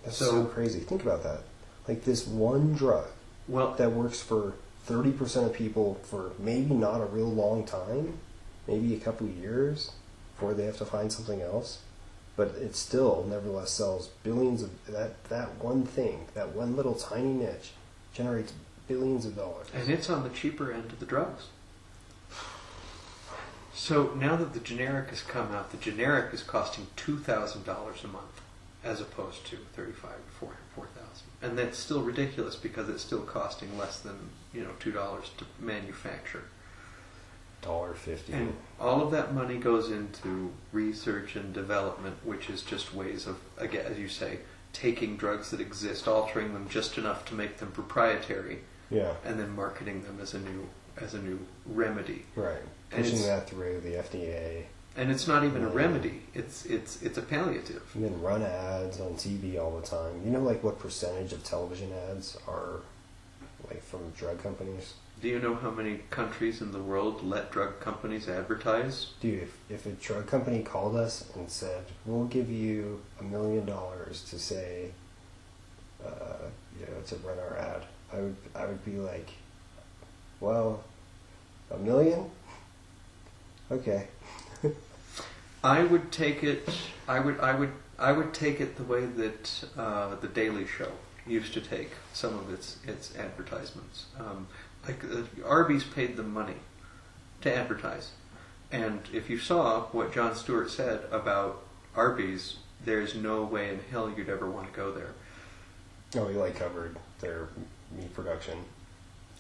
That's so crazy. Think about that. Like this one drug that works for 30% of people for maybe not a real long time, maybe a couple of years before they have to find something else, but it still nevertheless sells billions of that one thing, that one little tiny niche generates billions of dollars. And it's on the cheaper end of the drugs. So now that the generic has come out, the generic is costing $2,000 a month as opposed to $3,500 to $4,000. And that's still ridiculous because it's still costing less than $2 to manufacture. $1.50. And all of that money goes into research and development, which is just ways of, again, as you say, taking drugs that exist, altering them just enough to make them proprietary, and then marketing them as a new remedy. Right. Pushing that through the FDA. And it's not even a remedy; it's a palliative. And then run ads on TV all the time. You know, what percentage of television ads are from drug companies? Do you know how many countries in the world let drug companies advertise? Dude, if a drug company called us and said, "We'll give you $1 million to say, to run our ad," I would be like, "Well, $1 million? Okay." I would take it. I would take it the way that the Daily Show used to take some of its advertisements. Arby's paid them money to advertise. And if you saw what Jon Stewart said about Arby's, there's no way in hell you'd ever want to go there. Oh, he like covered their meat production.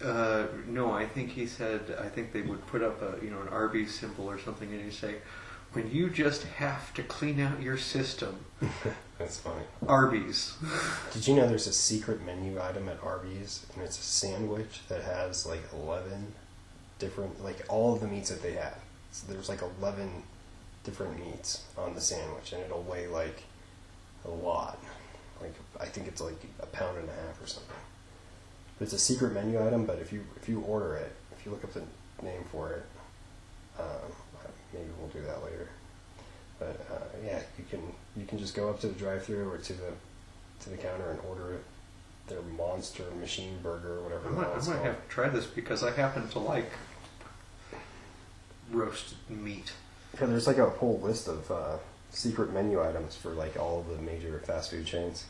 No, I think he said, I think they would put up an Arby's symbol or something, and he'd say, when you just have to clean out your system. That's funny. Arby's. Did you know there's a secret menu item at Arby's, and it's a sandwich that has like 11 different, like all of the meats that they have. So there's like 11 different meats on the sandwich, and it'll weigh like a lot. Like I think it's like 1.5 pounds or something. But it's a secret menu item, but if you order it, if you look up the name for it, maybe we'll do that later. But yeah, you can just go up to the drive-thru or to the counter and order it. Their monster machine burger or whatever. I might have to try this because I happen to like roasted meat. Yeah, there's like a whole list of secret menu items for like all of the major fast food chains.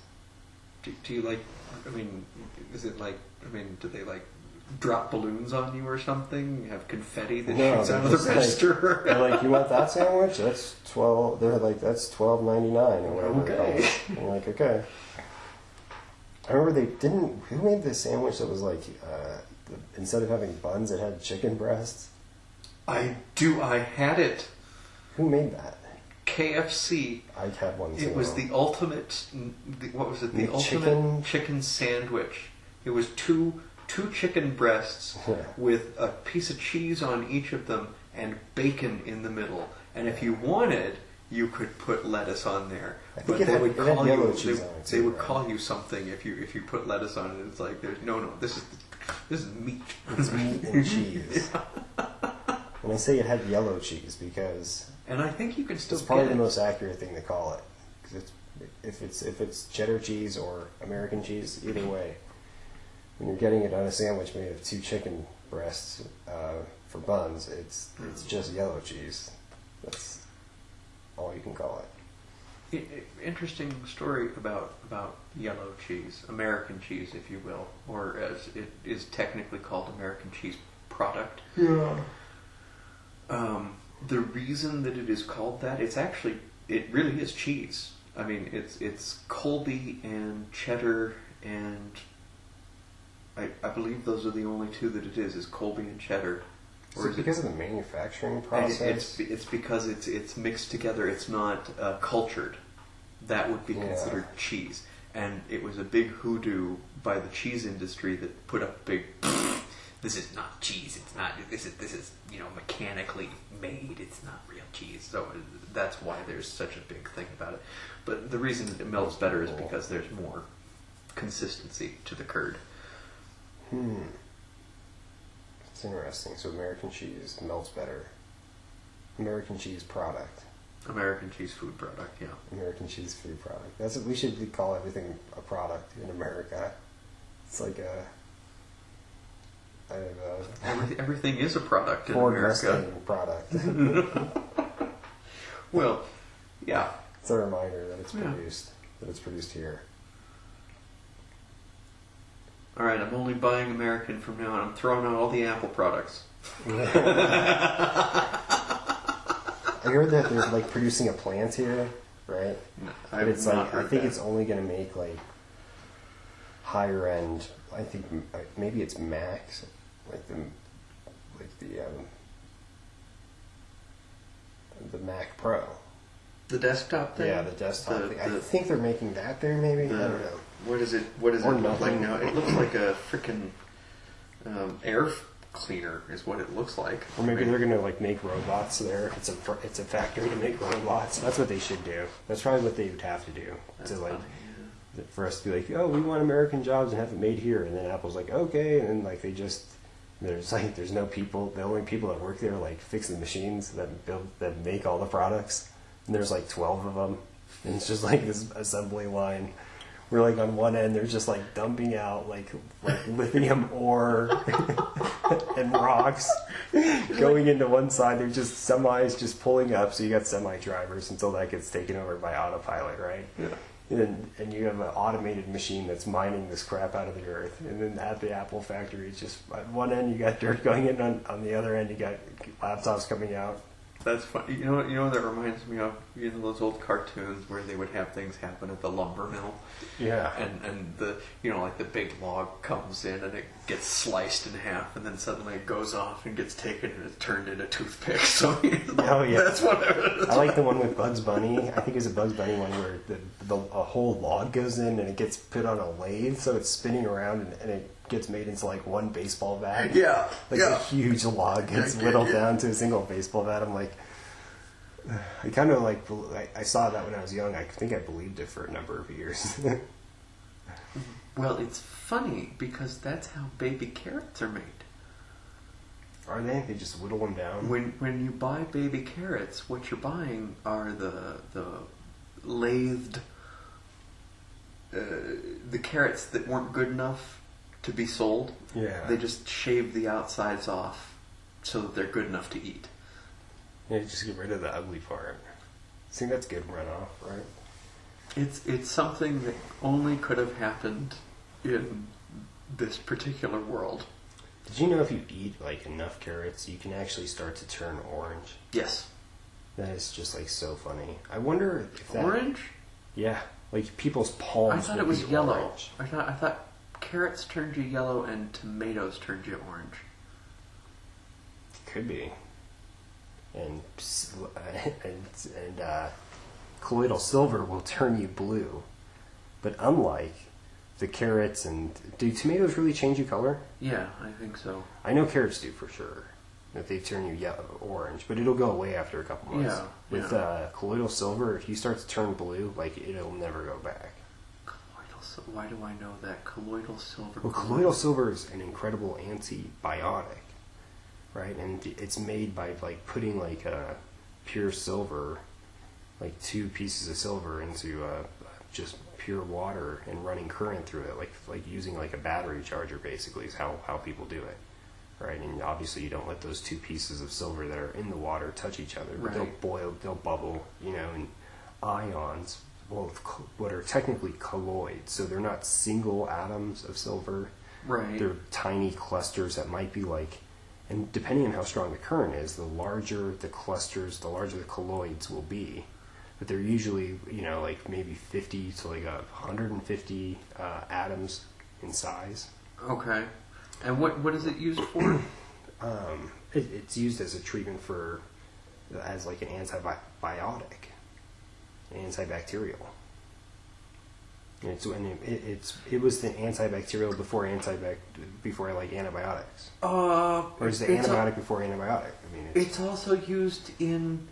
Do you like? I mean, is it like? I mean, do they like drop balloons on you or something? Have confetti that shoots out of the register? They're like, you want that sandwich? That's 12. They're like, that's $12.99 or whatever. Okay. And you're like, okay. I remember they didn't. Who made this sandwich that was like instead of having buns, it had chicken breasts? I do. I had it. Who made that? KFC. I had one too. It was the ultimate. What was it? The ultimate chicken sandwich. It was two chicken breasts with a piece of cheese on each of them and bacon in the middle. And if you wanted, you could put lettuce on there. But they would call you. They would call you something if you put lettuce on it. It's like there's no. This is meat. It's meat and cheese. And I say it had yellow cheese because. And I think you can still. It's probably the most accurate thing to call it. Because if it's cheddar cheese or American cheese, either way, when you're getting it on a sandwich made of 2 chicken breasts for buns, it's just yellow cheese. That's all you can call it. Interesting story about yellow cheese, American cheese, if you will, or as it is technically called, American cheese product. Yeah. The reason that it is called that, it really is cheese. I mean, it's Colby and cheddar, and I believe those are the only 2 that it is Colby and cheddar. Or is it because of the manufacturing process? It's because it's mixed together. It's not cultured. That would be considered cheese. And it was a big hoodoo by the cheese industry that put up big. This is not cheese. It's not. This is mechanically made. It's not real cheese. So that's why there's such a big thing about it. But the reason that it melts better is because there's more consistency to the curd. It's interesting. So American cheese melts better. American cheese product. American cheese food product. Yeah. American cheese food product. That's what we should call everything a product in America. It's like a. Everything is a product in Ford America. Mustang product. Well, yeah. It's a reminder that it's produced. That it's produced here. All right, I'm only buying American from now on. I'm throwing out all the Apple products. I heard that they're like producing a plant here, right? No, but it's like I think it's only going to make like higher end. I think maybe it's Macs, like the Mac Pro. The desktop thing? Yeah, the desktop thing. I think they're making that there, maybe? I don't know. What does it look like now? It looks like a freaking air cleaner is what it looks like. Or maybe they're going to like make robots there. It's a factory to make robots. That's what they should do. That's probably what they would have to do. That's to like funny, for us to be like, oh, we want American jobs and have it made here. And then Apple's like, okay. And then like there's no people. The only people that work there are like fix the machines that make all the products. And there's like 12 of them. And it's just like this assembly line. We're like on one end, they're just like dumping out like lithium ore and rocks going into one side. They're just semis just pulling up. So you got semi drivers until that gets taken over by autopilot, right? Yeah. and you have an automated machine that's mining this crap out of the earth. And then at the Apple factory, it's just at one end you got dirt going in, on the other end you got laptops coming out. That's funny. You know what that reminds me of? You know those old cartoons where they would have things happen at the lumber mill? Yeah. And the, like the big log comes in and it gets sliced in half and then suddenly it goes off and gets taken and it's turned into toothpicks. So, oh, yeah. That's what I like the one with Bugs Bunny. I think it's a Bugs Bunny one where a whole log goes in and it gets put on a lathe, so it's spinning around and it gets made into like one baseball bat. Yeah. A huge log gets whittled down to a single baseball bat. I'm like, I kind of like, I saw that when I was young. I think I believed it for a number of years. Well, it's funny because that's how baby carrots are made. Are they? They just whittle them down? When you buy baby carrots, what you're buying are the lathed, the carrots that weren't good enough to be sold. Yeah. They just shave the outsides off so that they're good enough to eat. Yeah, just get rid of the ugly part. I think that's good runoff, right? It's something that only could have happened in this particular world. Did you know if you eat like enough carrots, you can actually start to turn orange? Yes. That is just like so funny. I wonder if that... Orange? Yeah, like people's palms. I thought it was yellow. I thought carrots turned you yellow and tomatoes turned you orange. Could be. And colloidal silver will turn you blue, but unlike the carrots and do tomatoes really change you color? Yeah, I think so. I know carrots do for sure. That they turn you yellow, orange, but it'll go away after a couple months. Yeah. With colloidal silver, if you start to turn blue, like it'll never go back. Colloidal silver. Why do I know that? Colloidal silver. Well, colloidal silver is an incredible antibiotic. Right, and it's made by like putting like pure silver, like 2 pieces of silver into just pure water and running current through it, like using like a battery charger. Basically, is how people do it, right? And obviously, you don't let those 2 pieces of silver that are in the water touch each other. But they'll boil, they'll bubble, and ions, what are technically colloids. So they're not single atoms of silver. Right. They're tiny clusters that might be like. And depending on how strong the current is, the larger the clusters, the larger the colloids will be. But they're usually, like maybe 50 to like 150 atoms in size. Okay. And what is it used for? It's used as a treatment as like an antibiotic, antibacterial. It was the antibacterial before like antibiotics. Or is the antibiotic before antibiotic? I mean, it's also used in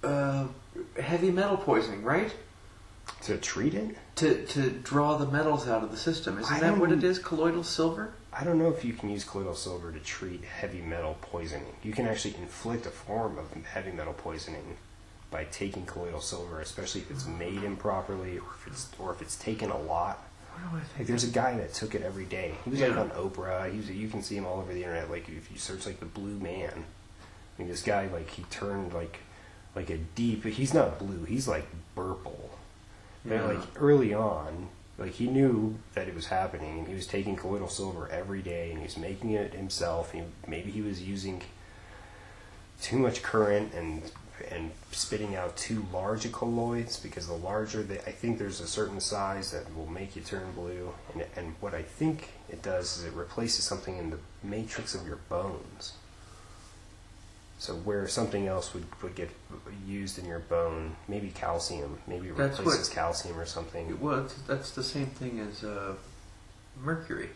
heavy metal poisoning, right? To treat it? To draw the metals out of the system. Isn't that what it is? Colloidal silver? I don't know if you can use colloidal silver to treat heavy metal poisoning. You can actually inflict a form of heavy metal poisoning by taking colloidal silver, especially if it's made improperly or if it's taken a lot. Like there's a guy that took it every day. He was like on Oprah. You can see him all over the internet. Like if you search like the blue man, I mean this guy like he turned like a deep. He's not blue. He's like purple. Yeah. But like early on, like he knew that it was happening, and he was taking colloidal silver every day, and he was making it himself. Maybe he was using too much current and spitting out too large of colloids, because the larger I think there's a certain size that will make you turn blue, and what I think it does is it replaces something in the matrix of your bones. So where something else would get used in your bone, maybe calcium, maybe it replaces calcium or something. Well, that's the same thing as mercury.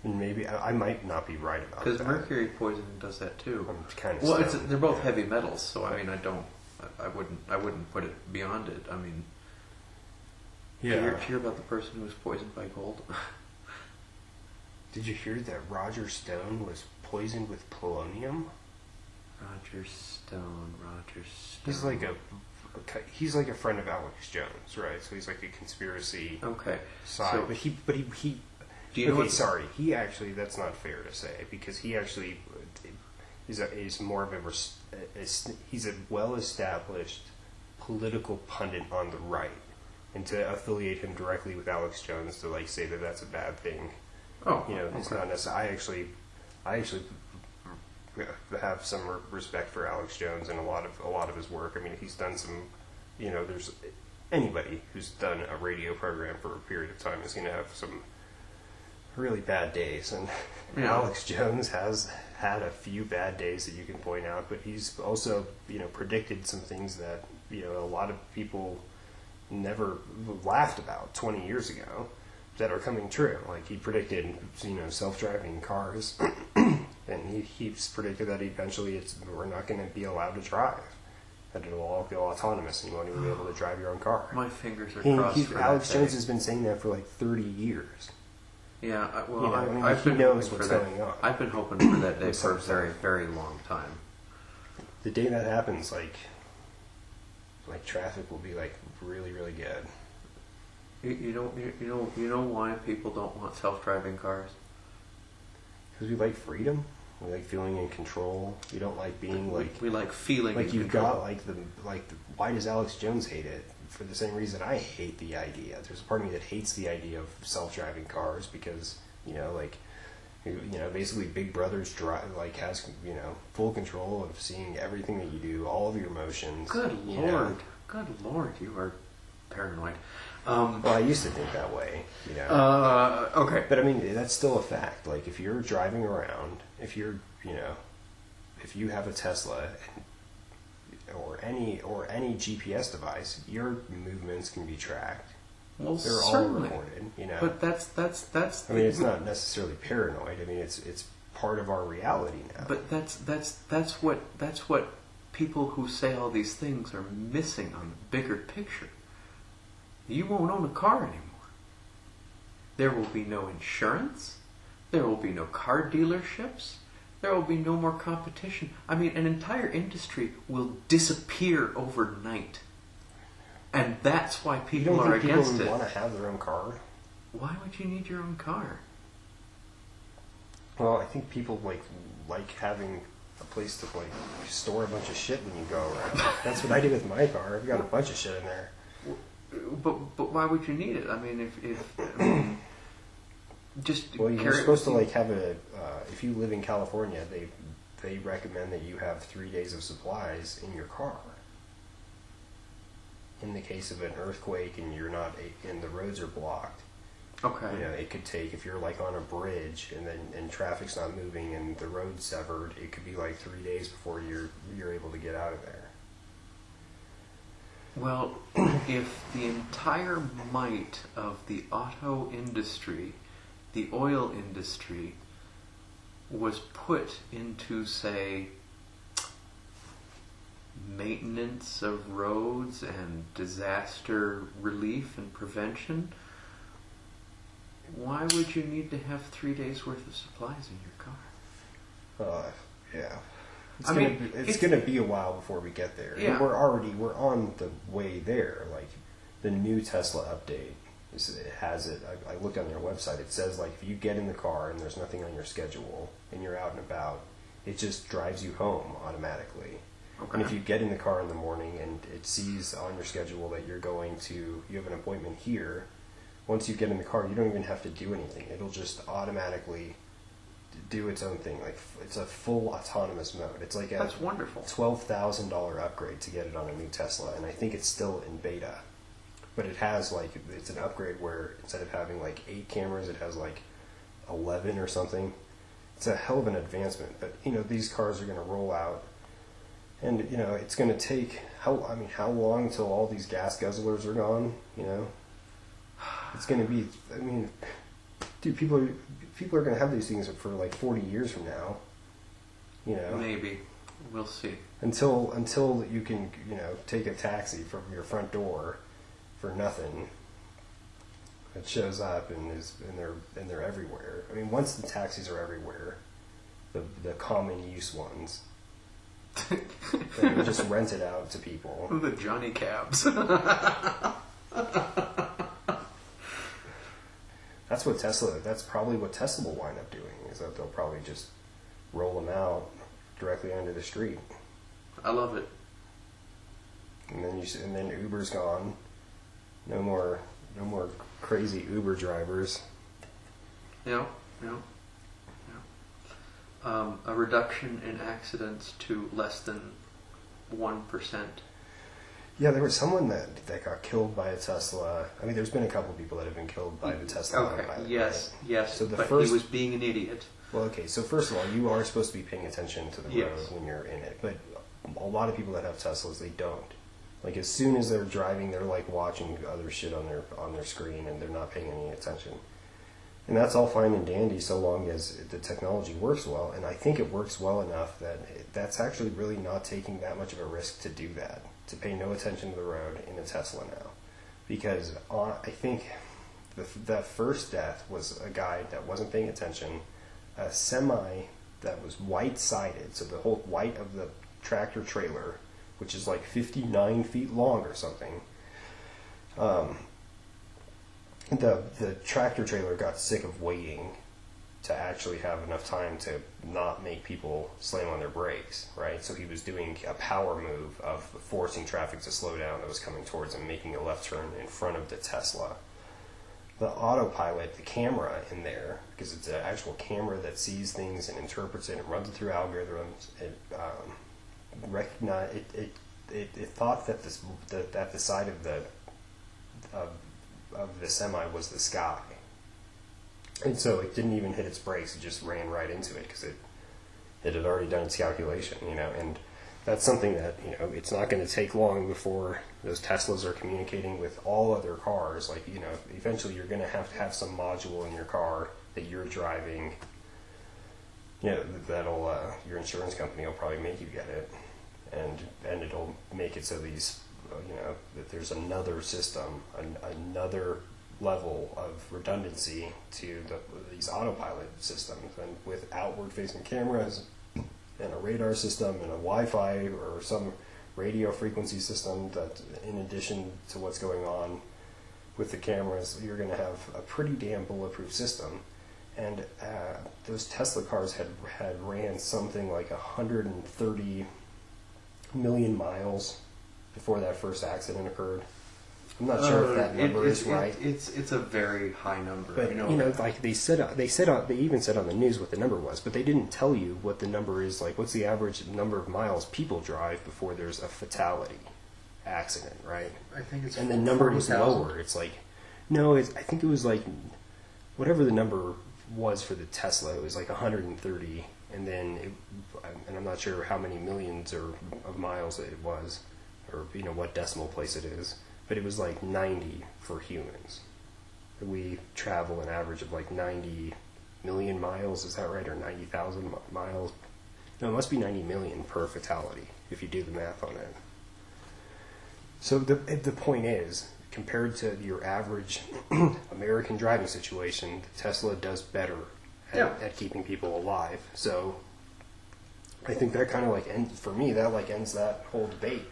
And maybe I might not be right about that. Because mercury poisoning does that too. I'm kind of they're both heavy metals, so I mean, I wouldn't put it beyond it. I mean, yeah. Did you hear about the person who was poisoned by gold? Did you hear that Roger Stone was poisoned with polonium? Roger Stone. He's like a friend of Alex Jones, right? So he's like a conspiracy side. So, but he. Do you know what? Sorry. He actually, that's not fair to say, because he actually is more of he's a well-established political pundit on the right, and to affiliate him directly with Alex Jones to like say that that's a bad thing. Oh, You know, it's okay. not necessarily. I actually have some respect for Alex Jones and a lot of his work. I mean, he's done some. You know, there's anybody who's done a radio program for a period of time is going to have some really bad days, and Yeah. Alex Jones has had a few bad days that you can point out, but he's also, you know, predicted some things that, you know, a lot of people never laughed about 20 years ago that are coming true. Like he predicted, you know, self-driving cars, and he's predicted that eventually we're not going to be allowed to drive, that it'll all go autonomous and you won't even be able to drive your own car. My fingers are crossed for Alex that Jones day. has been saying that for like 30 years. Yeah, well, You know, I mean, I've he been knows hoping what's for that. going on. I've been hoping for that day With for a some very, stuff. very long time. The day that happens, like traffic will be like really, really good. You know why people don't want self-driving cars? Because we like freedom. We like feeling in control. We don't like being like We like feeling like in you've control. got like the why does Alex Jones hate it? For the same reason I hate the idea. There's a part of me that hates the idea of self-driving cars because, you know, like, you know, basically Big Brother's drive like has, you know, full control of seeing everything that you do, all of your emotions. Good you Lord. know. Good Lord, you are paranoid. Well, I used to think that way, you know. Okay. But I mean, that's still a fact. Like, if you're driving around, if you're, you know, if you have a Tesla or any GPS device, your movements can be tracked. Well, They're all certainly. recorded, you know. But that's. I mean, it's not necessarily paranoid. I mean, it's part of our reality now. But that's what people who say all these things are missing on the bigger picture. You won't own a car anymore. There will be no insurance. There will be no car dealerships. There will be no more competition. I mean, an entire industry will disappear overnight. And that's why you people don't are think people against would it. want to have their own car? Why would you need your own car? Well, I think people like having a place to like store a bunch of shit when you go around. That's what I do with my car. I've got a bunch of shit in there. But why would you need it? I mean, I mean, just Well, you're carry it supposed to with you. like have a. If you live in California, they recommend that you have 3 days of supplies in your car. In the case of an earthquake and you're not and the roads are blocked, Okay. you know, it could take, if you're like on a bridge and traffic's not moving and the road's severed, it could be like 3 days before you're able to get out of there. Well, if the entire might of the auto industry, the oil industry, was put into, say, maintenance of roads and disaster relief and prevention, why would you need to have 3 days worth of supplies in your car? Yeah. It's Gonna be a while before we get there. Yeah. We're on the way there. Like the new Tesla update, it has it. I looked on their website. It says like if you get in the car and there's nothing on your schedule and you're out and about, it just drives you home automatically. Okay. And if you get in the car in the morning and it sees on your schedule that you have an appointment here, once you get in the car, you don't even have to do anything. It'll just automatically do its own thing. Like it's a full autonomous mode. It's like a That's wonderful. $12,000 upgrade to get it on a new Tesla, and I think it's still in beta. But it has it's an upgrade where instead of having like 8 cameras, it has like 11 or something. It's a hell of an advancement. But you know, these cars are going to roll out, and you know, it's going to take how long till all these gas guzzlers are gone? You know, it's going to be. I mean, dude, people are going to have these things for like 40 years from now. You know, Maybe. We'll see. until you can, you know, take a taxi from your front door for nothing. It shows up and they're everywhere. I mean, once the taxis are everywhere, the common use ones, you just rent it out to people. The Johnny Cabs. That's probably what Tesla will wind up doing, is that they'll probably just roll them out directly onto the street. I love it. and then Uber's gone. No more crazy Uber drivers. Yeah. A reduction in accidents to less than 1%. Yeah, there was someone that got killed by a Tesla. I mean, there's been a couple of people that have been killed by the Tesla. Okay, yes. So but he was being an idiot. Well, okay, so first of all, you are supposed to be paying attention to the road when you're in it, but a lot of people that have Teslas, they don't. Like, as soon as they're driving, they're like watching other shit on their screen, and they're not paying any attention. And that's all fine and dandy so long as the technology works well, and I think it works well enough that that's actually really not taking that much of a risk to do that, to pay no attention to the road in a Tesla now. Because I think that first death was a guy that wasn't paying attention, a semi that was white-sided, so the whole white of the tractor trailer, which is like 59 feet long or something, the tractor trailer got sick of waiting to actually have enough time to not make people slam on their brakes, right? So he was doing a power move of forcing traffic to slow down that was coming towards him, making a left turn in front of the Tesla. The autopilot, the camera in there, because it's an actual camera that sees things and interprets it and runs it through algorithms, it thought that the side of the semi was the sky, and so it didn't even hit its brakes. It just ran right into it because it had already done its calculation, and that's something that it's not going to take long before those Teslas are communicating with all other cars. Like, eventually you're going to have some module in your car that you're driving. That'll your insurance company will probably make you get it. And it'll make it so these, that there's another system, another level of redundancy to these autopilot systems, and with outward-facing cameras and a radar system and a Wi-Fi or some radio frequency system that, in addition to what's going on with the cameras, you're going to have a pretty damn bulletproof system. And those Tesla cars had ran something like 130 million miles before that first accident occurred. I'm not sure if that number is right. It's a very high number. But like they even said on the news what the number was, but they didn't tell you what the number is. Like, what's the average number of miles people drive before there's a fatality accident, right? I think it's and the number was lower. It's like I think it was like whatever the number was for the Tesla. It was like 130. And then, and I'm not sure how many millions of miles it was, or what decimal place it is, but it was like 90 for humans. We travel an average of like 90 million miles, is that right, or 90,000 miles? No, it must be 90 million per fatality if you do the math on it. So the point is, compared to your average American driving situation, Tesla does better at keeping people alive. So I think that kind of for me, that ends that whole debate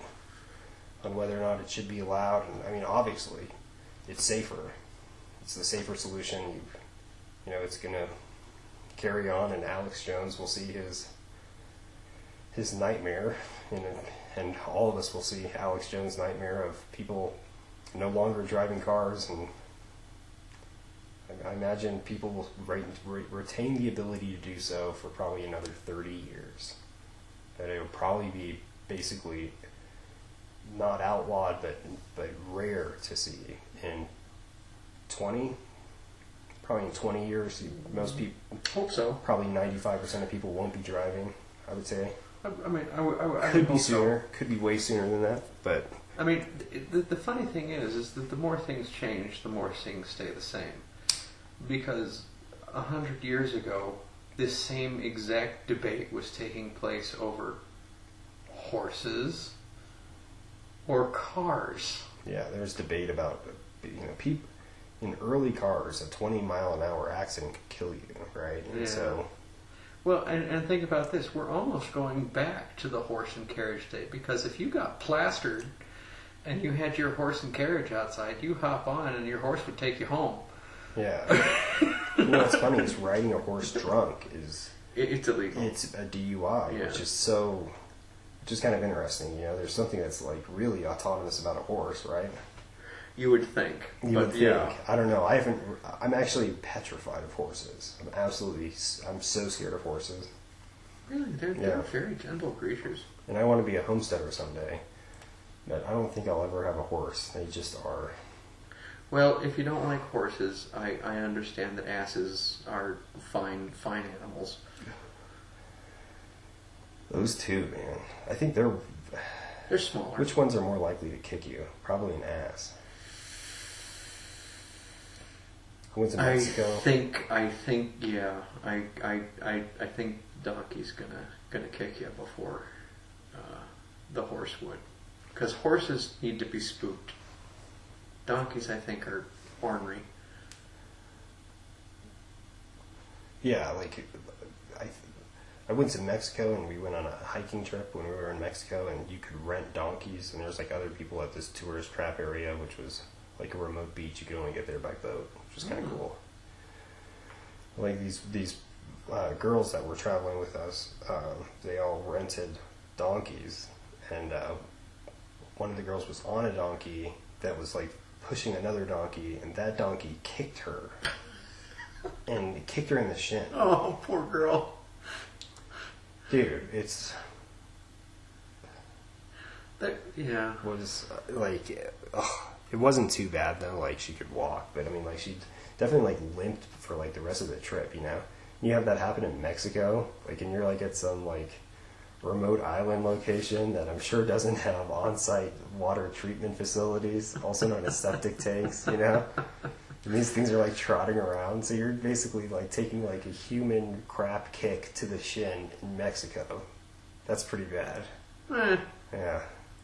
on whether or not it should be allowed. And I mean, obviously, it's safer. It's the safer solution. It's going to carry on, and Alex Jones will see his nightmare, and all of us will see Alex Jones' nightmare of people no longer driving cars. And I imagine people will retain the ability to do so for probably another 30 years. That it will probably be basically not outlawed, but rare to see. In 20 years, most people hope so. Probably 95% of people won't be driving, I would say. I mean, I could be sooner. Could be way sooner than that, but I mean, the funny thing is that the more things change, the more things stay the same. Because 100 years ago, this same exact debate was taking place over horses or cars. Yeah, there's debate about people in early cars. A 20-mile-an-hour accident could kill you, right? And so, well, and think about this: we're almost going back to the horse and carriage day, because if you got plastered and you had your horse and carriage outside, you hop on and your horse would take you home. Yeah. What's funny is riding a horse drunk is... It's illegal. It's a DUI, which is so... which is kind of interesting. You know, there's something that's like really autonomous about a horse, right? You would think. You would think. I don't know. I'm actually petrified of horses. I'm so scared of horses. Really? They're very gentle creatures. And I want to be a homesteader someday. But I don't think I'll ever have a horse. They just are. Well, if you don't like horses, I understand that asses are fine animals. Those two, man. I think they're smaller. Which ones are more likely to kick you? Probably an ass. I went to Mexico. I think donkey's gonna kick you before the horse would, because horses need to be spooked. Donkeys, I think, are ornery. Yeah, like I went to Mexico and we went on a hiking trip when we were in Mexico, and you could rent donkeys, and there was like other people at this tourist trap area, which was like a remote beach. You could only get there by boat, which was kind of cool. Like these girls that were traveling with us, they all rented donkeys, and one of the girls was on a donkey that was like pushing another donkey, and that donkey kicked her, and kicked her in the shin. Oh, poor girl. Dude, it's... Yeah. Was, like... it wasn't too bad, though. Like, she could walk. But, I mean, like, she definitely, like, limped for, like, the rest of the trip, you know? You have that happen in Mexico. Like, and you're, like, at some, like, remote island location that I'm sure doesn't have on-site water treatment facilities, also known as septic tanks, you know? And these things are like trotting around, so you're basically like taking like a human crap kick to the shin in Mexico. That's pretty bad. Yeah.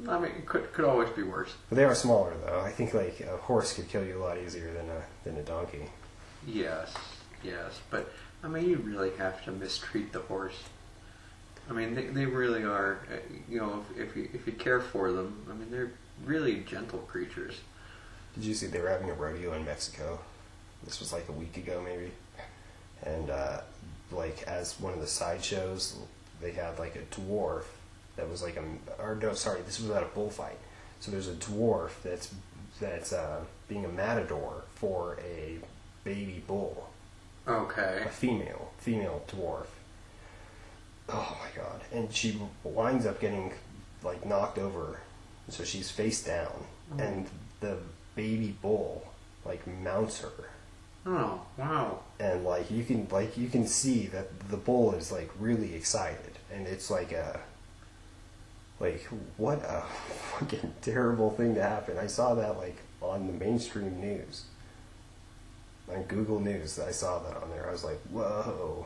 I mean, it could always be worse. But they are smaller, though. I think like a horse could kill you a lot easier than a donkey. Yes, but I mean, you really have to mistreat the horse. I mean, they really are. You know, if you care for them, I mean, they're really gentle creatures. Did you see they were having a rodeo in Mexico? This was like a week ago, maybe. And like as one of the sideshows, they had like a dwarf that was like this was at a bullfight. So there's a dwarf that's being a matador for a baby bull. Okay. A female dwarf. Oh my god! And she winds up getting like knocked over, so she's face down, and the baby bull like mounts her. Oh wow! And like you can see that the bull is like really excited, and it's like what a fucking terrible thing to happen. I saw that like on the mainstream news, on Google News. I saw that on there. I was like, whoa.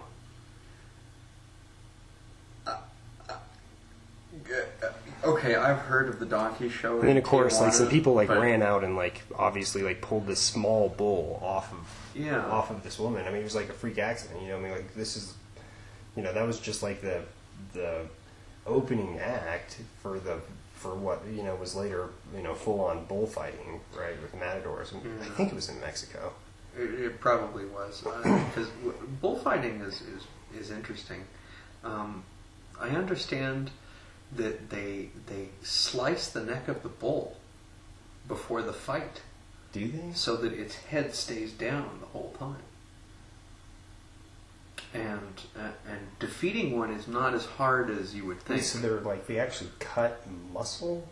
Okay, I've heard of the donkey show. And then of course, like some people like but ran out and like obviously like pulled this small bull off of this woman. I mean, it was like a freak accident. You know, I mean, like this is, you know, that was just like the opening act for what you know was later full on bullfighting, right, with matadors. And I think it was in Mexico. It probably was because bullfighting is interesting. I understand that they slice the neck of the bull before the fight. Do they? So that its head stays down the whole time. And defeating one is not as hard as you would think. So they actually cut muscle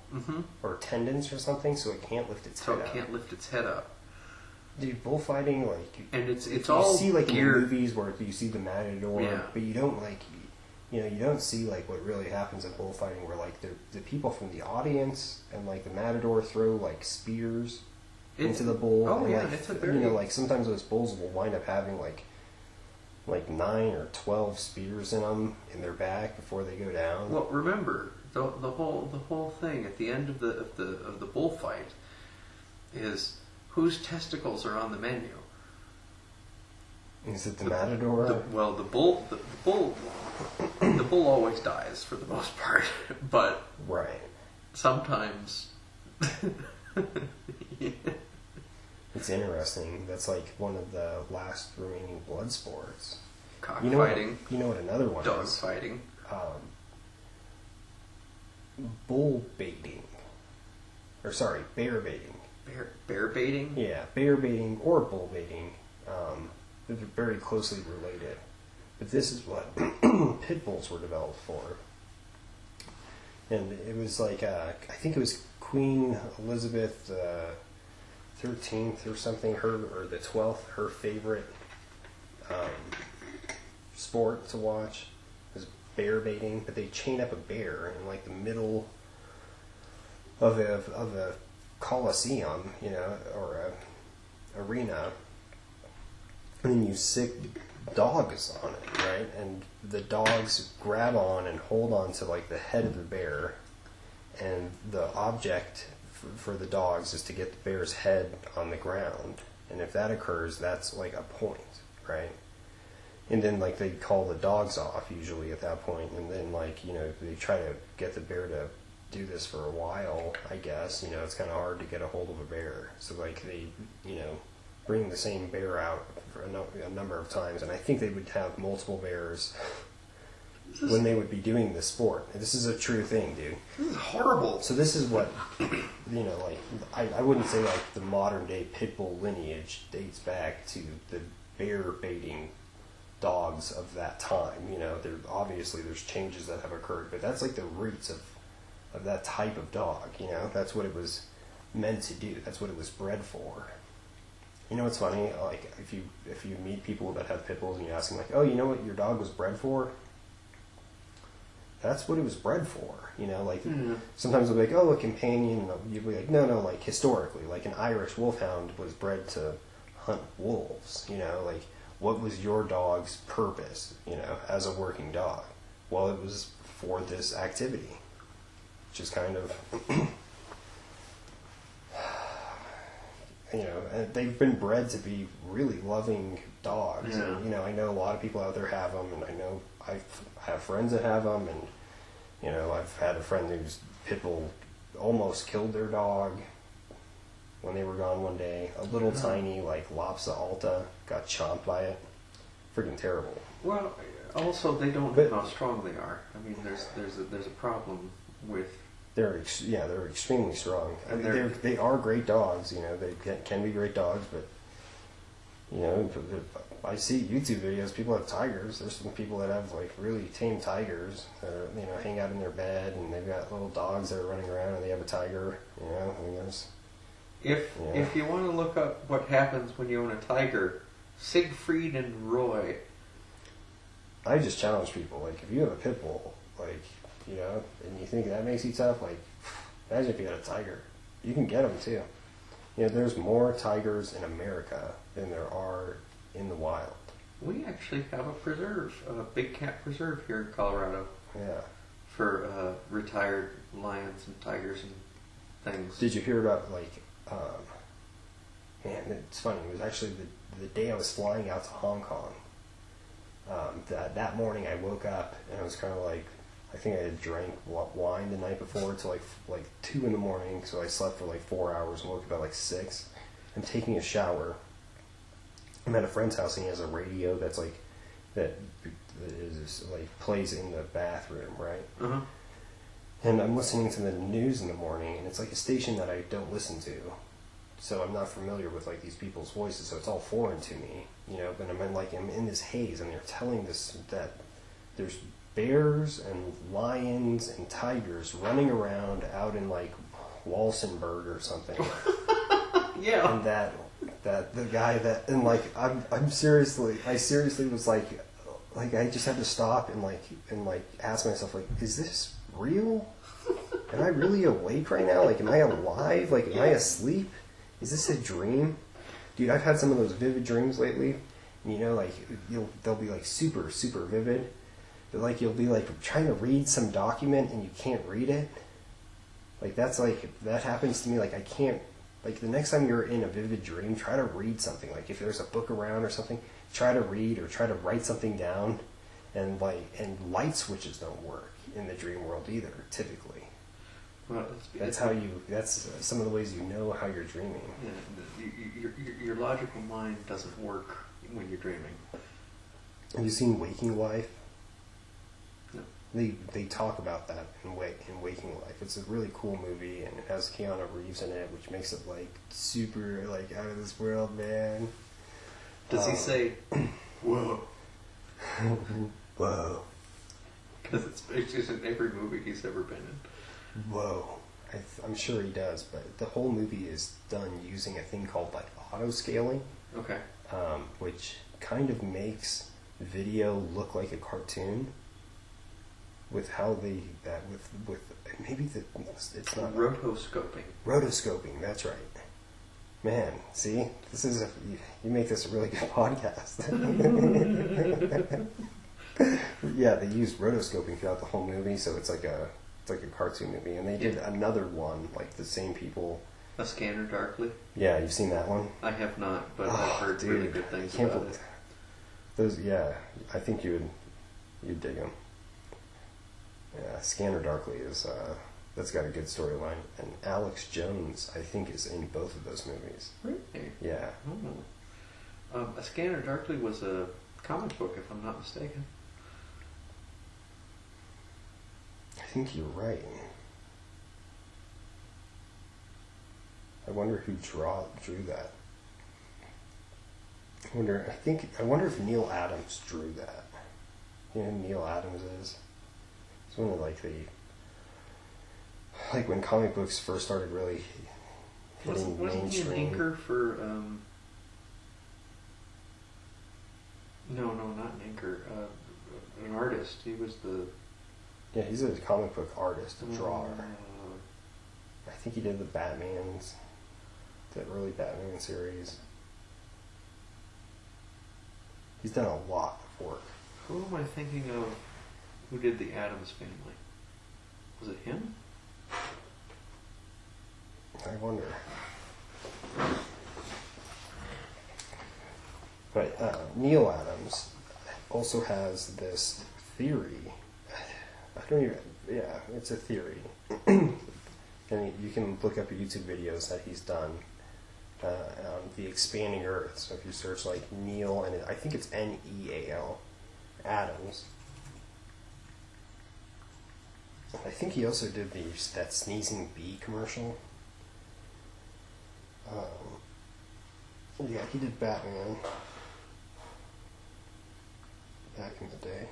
or tendons or something, so it can't lift its head up. So it can't lift its head up. Dude, bullfighting, like, and it's all you see like geared. In movies where you see the matador, yeah. But you don't like. You don't see like what really happens in bullfighting, where like the people from the audience and like the matador throw like spears into the bull. Oh and, yeah, like, it's a very like sometimes those bulls will wind up having like 9 or 12 spears in them in their back before they go down. Well, remember the whole thing at the end of the bullfight is whose testicles are on the menu. Is it the matador? The bull always dies for the most part, but right. Sometimes. Yeah. It's interesting. That's like one of the last remaining blood sports. Cockfighting. You know what another one dog is? Fighting. bull baiting. Or sorry, bear baiting. Bear baiting? Yeah, bear baiting or bull baiting. They're very closely related. But this is what pit bulls were developed for. And it was like, I think it was Queen Elizabeth XIII or something, or the 12th, her favorite sport to watch was bear baiting. But they chain up a bear in like the middle of a coliseum, or a arena, and then you sick dogs on it, right? And the dogs grab on and hold on to like the head of the bear, and the object for the dogs is to get the bear's head on the ground, and if that occurs, that's like a point, right? And then like they call the dogs off usually at that point, and then like they try to get the bear to do this for a while, I guess. It's kind of hard to get a hold of a bear, so like they bring the same bear out for a number of times, and I think they would have multiple bears when they would be doing this sport. This is a true thing, dude. This is horrible. So this is what, like, I wouldn't say like the modern day pit bull lineage dates back to the bear baiting dogs of that time. There obviously there's changes that have occurred, but that's like the roots of that type of dog. That's what it was meant to do. That's what it was bred for. What's funny? Like if you meet people that have pit bulls and you ask them like, oh, you know what your dog was bred for? That's what it was bred for. Like sometimes they'll be like, oh, a companion. And you'll be like, no, like historically, like an Irish wolfhound was bred to hunt wolves. Like what was your dog's purpose? As a working dog? Well, it was for this activity, which is kind of. And they've been bred to be really loving dogs. Yeah. And, I know a lot of people out there have them, and I know I have friends that have them, and, I've had a friend whose pit bull almost killed their dog when they were gone one day. A little tiny, like, Lhasa Alta got chomped by it. Freaking terrible. Well, also they don't know how strong they are. I mean, there's a problem with. They're extremely strong. I mean, they are great dogs. They can be great dogs, but I see YouTube videos. People have tigers. There's some people that have like really tame tigers that hang out in their bed, and they've got little dogs that are running around, and they have a tiger. I mean, If you want to look up what happens when you own a tiger, Siegfried and Roy. I just challenge people. Like, if you have a pit bull, like. And you think that makes you tough? Like, imagine if you had a tiger. You can get them too. There's more tigers in America than there are in the wild. We actually have a preserve, a big cat preserve here in Colorado. Yeah. For retired lions and tigers and things. Did you hear about man, it's funny. It was actually the day I was flying out to Hong Kong. That morning I woke up and I was kind of like. I think I had drank wine the night before to like 2 in the morning, so I slept for like 4 hours and woke up at like 6. I'm taking a shower. I'm at a friend's house and he has a radio that is like plays in the bathroom, right? Uh-huh. And I'm listening to the news in the morning, and it's like a station that I don't listen to, so I'm not familiar with like these people's voices, so it's all foreign to me, But I'm in this haze, and they're telling this that there's bears and lions and tigers running around out in like Walsenburg or something. Yeah. And that the guy that and like I seriously was like I just had to stop and ask myself like, is this real? Am I really awake right now? Like, am I alive? Like, am I asleep? Is this a dream? Dude, I've had some of those vivid dreams lately. Like they'll be like super, super vivid. But like you'll be like trying to read some document and you can't read it. Like that happens to me. Like I can't. Like the next time you're in a vivid dream, try to read something. Like if there's a book around or something, try to read or try to write something down. And light switches don't work in the dream world either. Typically, well, that's some of the ways how you're dreaming. Yeah, your logical mind doesn't work when you're dreaming. Have you seen Waking Life? No. they talk about that in Waking Life. It's a really cool movie, and it has Keanu Reeves in it, which makes it like super like out of this world, man. Does he say, "Whoa"? Whoa. Because it's just in every movie he's ever been in. Whoa. I'm sure he does, but the whole movie is done using a thing called like auto scaling. Okay. Which kind of makes video look like a cartoon. With how they with maybe it's not Rotoscoping. Rotoscoping. That's right. Man, see, this is you make this a really good podcast. Yeah, they used rotoscoping throughout the whole movie, so it's like a cartoon movie. And they did another one, like the same people. A Scanner Darkly? Yeah, you've seen that one? I have not, but I've heard really good things about it. Those, yeah, I think you'd dig them. Yeah, Scanner Darkly is that's got a good storyline, and Alex Jones, I think, is in both of those movies. Really? Yeah. Oh. A Scanner Darkly was a comic book, if I'm not mistaken. I think you're right. I wonder who drew that. I wonder if Neil Adams drew that. You know who Neil Adams is? It's one of like when comic books first started really hitting mainstream. Wasn't he an inker for No, not an inker. An artist. He was the... Yeah, he's a comic book artist, a drawer. I think he did the early Batman series. He's done a lot of work. Who am I thinking of who did the Addams Family? Was it him? I wonder. But Neil Adams also has this theory. It's a theory. And you can look up YouTube videos that he's done on the expanding Earth. So if you search like Neil, and I think it's Neal, Adams. I think he also did that sneezing bee commercial. Yeah, he did Batman back in the day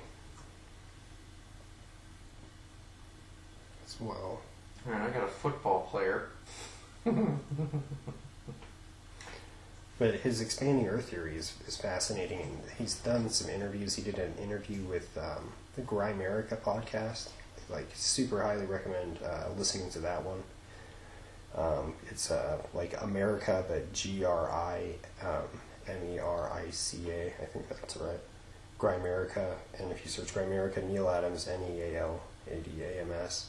as well. Alright, I got a football player. But his expanding Earth theory is fascinating, and he's done some interviews. He did an interview with the Grimerica podcast. Like, super highly recommend listening to that one. It's like America, but Grimerica, I think that's right. Grimerica, and if you search Grimerica, Neil Adams, Nealadams.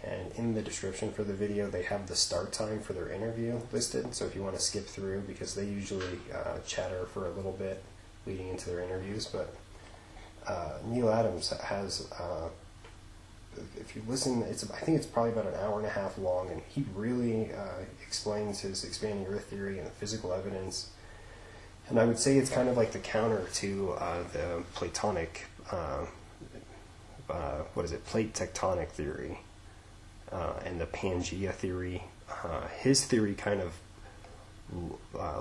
And in the description for the video, they have the start time for their interview listed. So if you want to skip through, because they usually chatter for a little bit leading into their interviews. But Neil Adams has, if you listen, I think it's probably about an hour and a half long, and he really explains his expanding Earth theory and the physical evidence. And I would say it's kind of like the counter to the Platonic, plate tectonic theory. And the Pangea theory. His theory kind of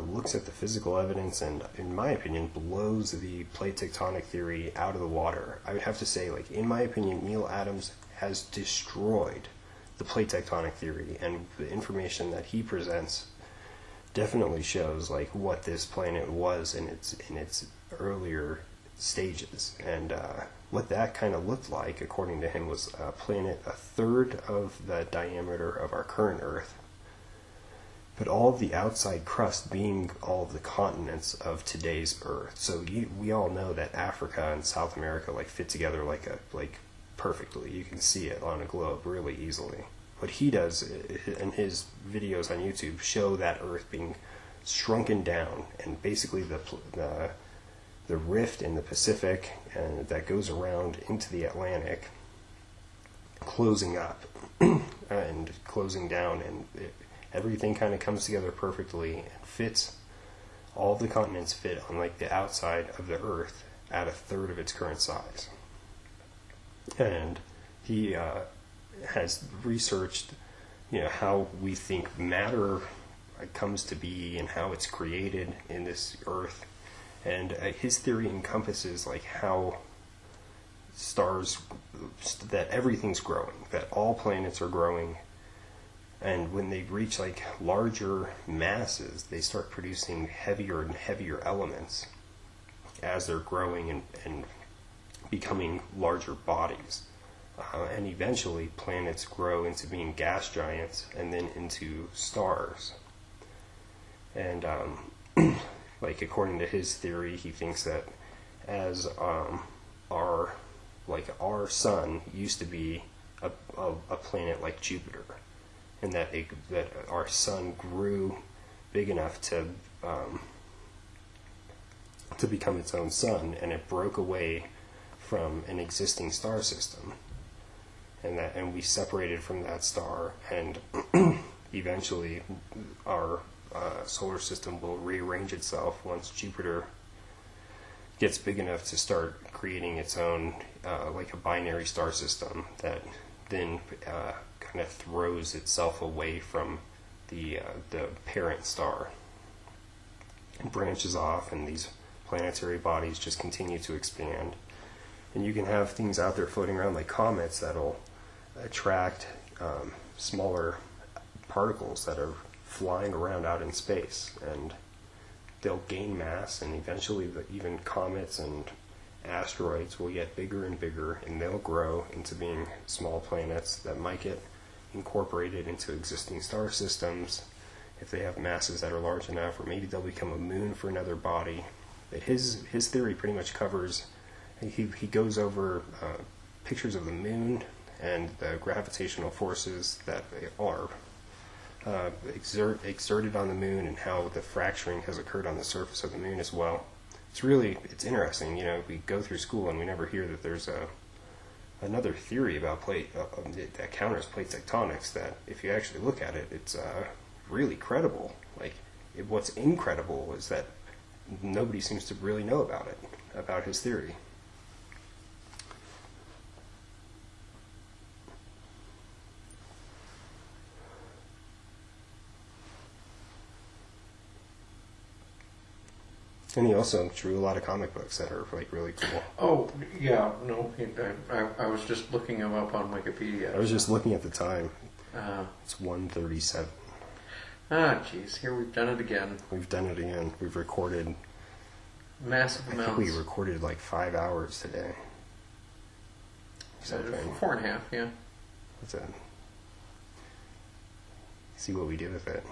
looks at the physical evidence and, in my opinion, blows the plate tectonic theory out of the water. I would have to say, like, in my opinion, Neil Adams has destroyed the plate tectonic theory, and the information that he presents definitely shows like what this planet was in its earlier stages, and what that kind of looked like, according to him, was a planet a third of the diameter of our current Earth, but all of the outside crust being all of the continents of today's Earth. So we all know that Africa and South America like fit together like perfectly. You can see it on a globe really easily. What he does in his videos on YouTube show that Earth being shrunken down, and basically the rift in the Pacific and that goes around into the Atlantic closing up and closing down, and everything kind of comes together perfectly and fits. All the continents fit on like the outside of the Earth at a third of its current size. And He has researched, how we think matter comes to be and how it's created in this earth. And his theory encompasses like how stars, that everything's growing, that all planets are growing. And when they reach like larger masses, they start producing heavier and heavier elements as they're growing and becoming larger bodies. And eventually planets grow into being gas giants and then into stars. And like according to his theory, he thinks that as our sun used to be a planet like Jupiter, and that our sun grew big enough to become its own sun, and it broke away from an existing star system, and we separated from that star, and eventually our solar system will rearrange itself once Jupiter gets big enough to start creating its own like a binary star system that then kind of throws itself away from the parent star and branches off, and these planetary bodies just continue to expand. And you can have things out there floating around like comets that'll attract smaller particles that are flying around out in space, and they'll gain mass, and eventually even comets and asteroids will get bigger and bigger, and they'll grow into being small planets that might get incorporated into existing star systems if they have masses that are large enough, or maybe they'll become a moon for another body. But his theory pretty much covers, he goes over pictures of the moon and the gravitational forces that are exerted on the moon, and how the fracturing has occurred on the surface of the moon as well. It's interesting. We go through school and we never hear that there's another theory about that counters plate tectonics, that if you actually look at it, it's really credible. What's incredible is that nobody seems to really know about his theory. And he also drew a lot of comic books that are really cool. Oh, yeah, no, I was just looking him up on Wikipedia. I was just looking at the time. It's 1:37. Jeez, here we've done it again. We've done it again. We've recorded massive amounts. I think we recorded 5 hours today. Something. 4.5, yeah. What's that? See what we did with it.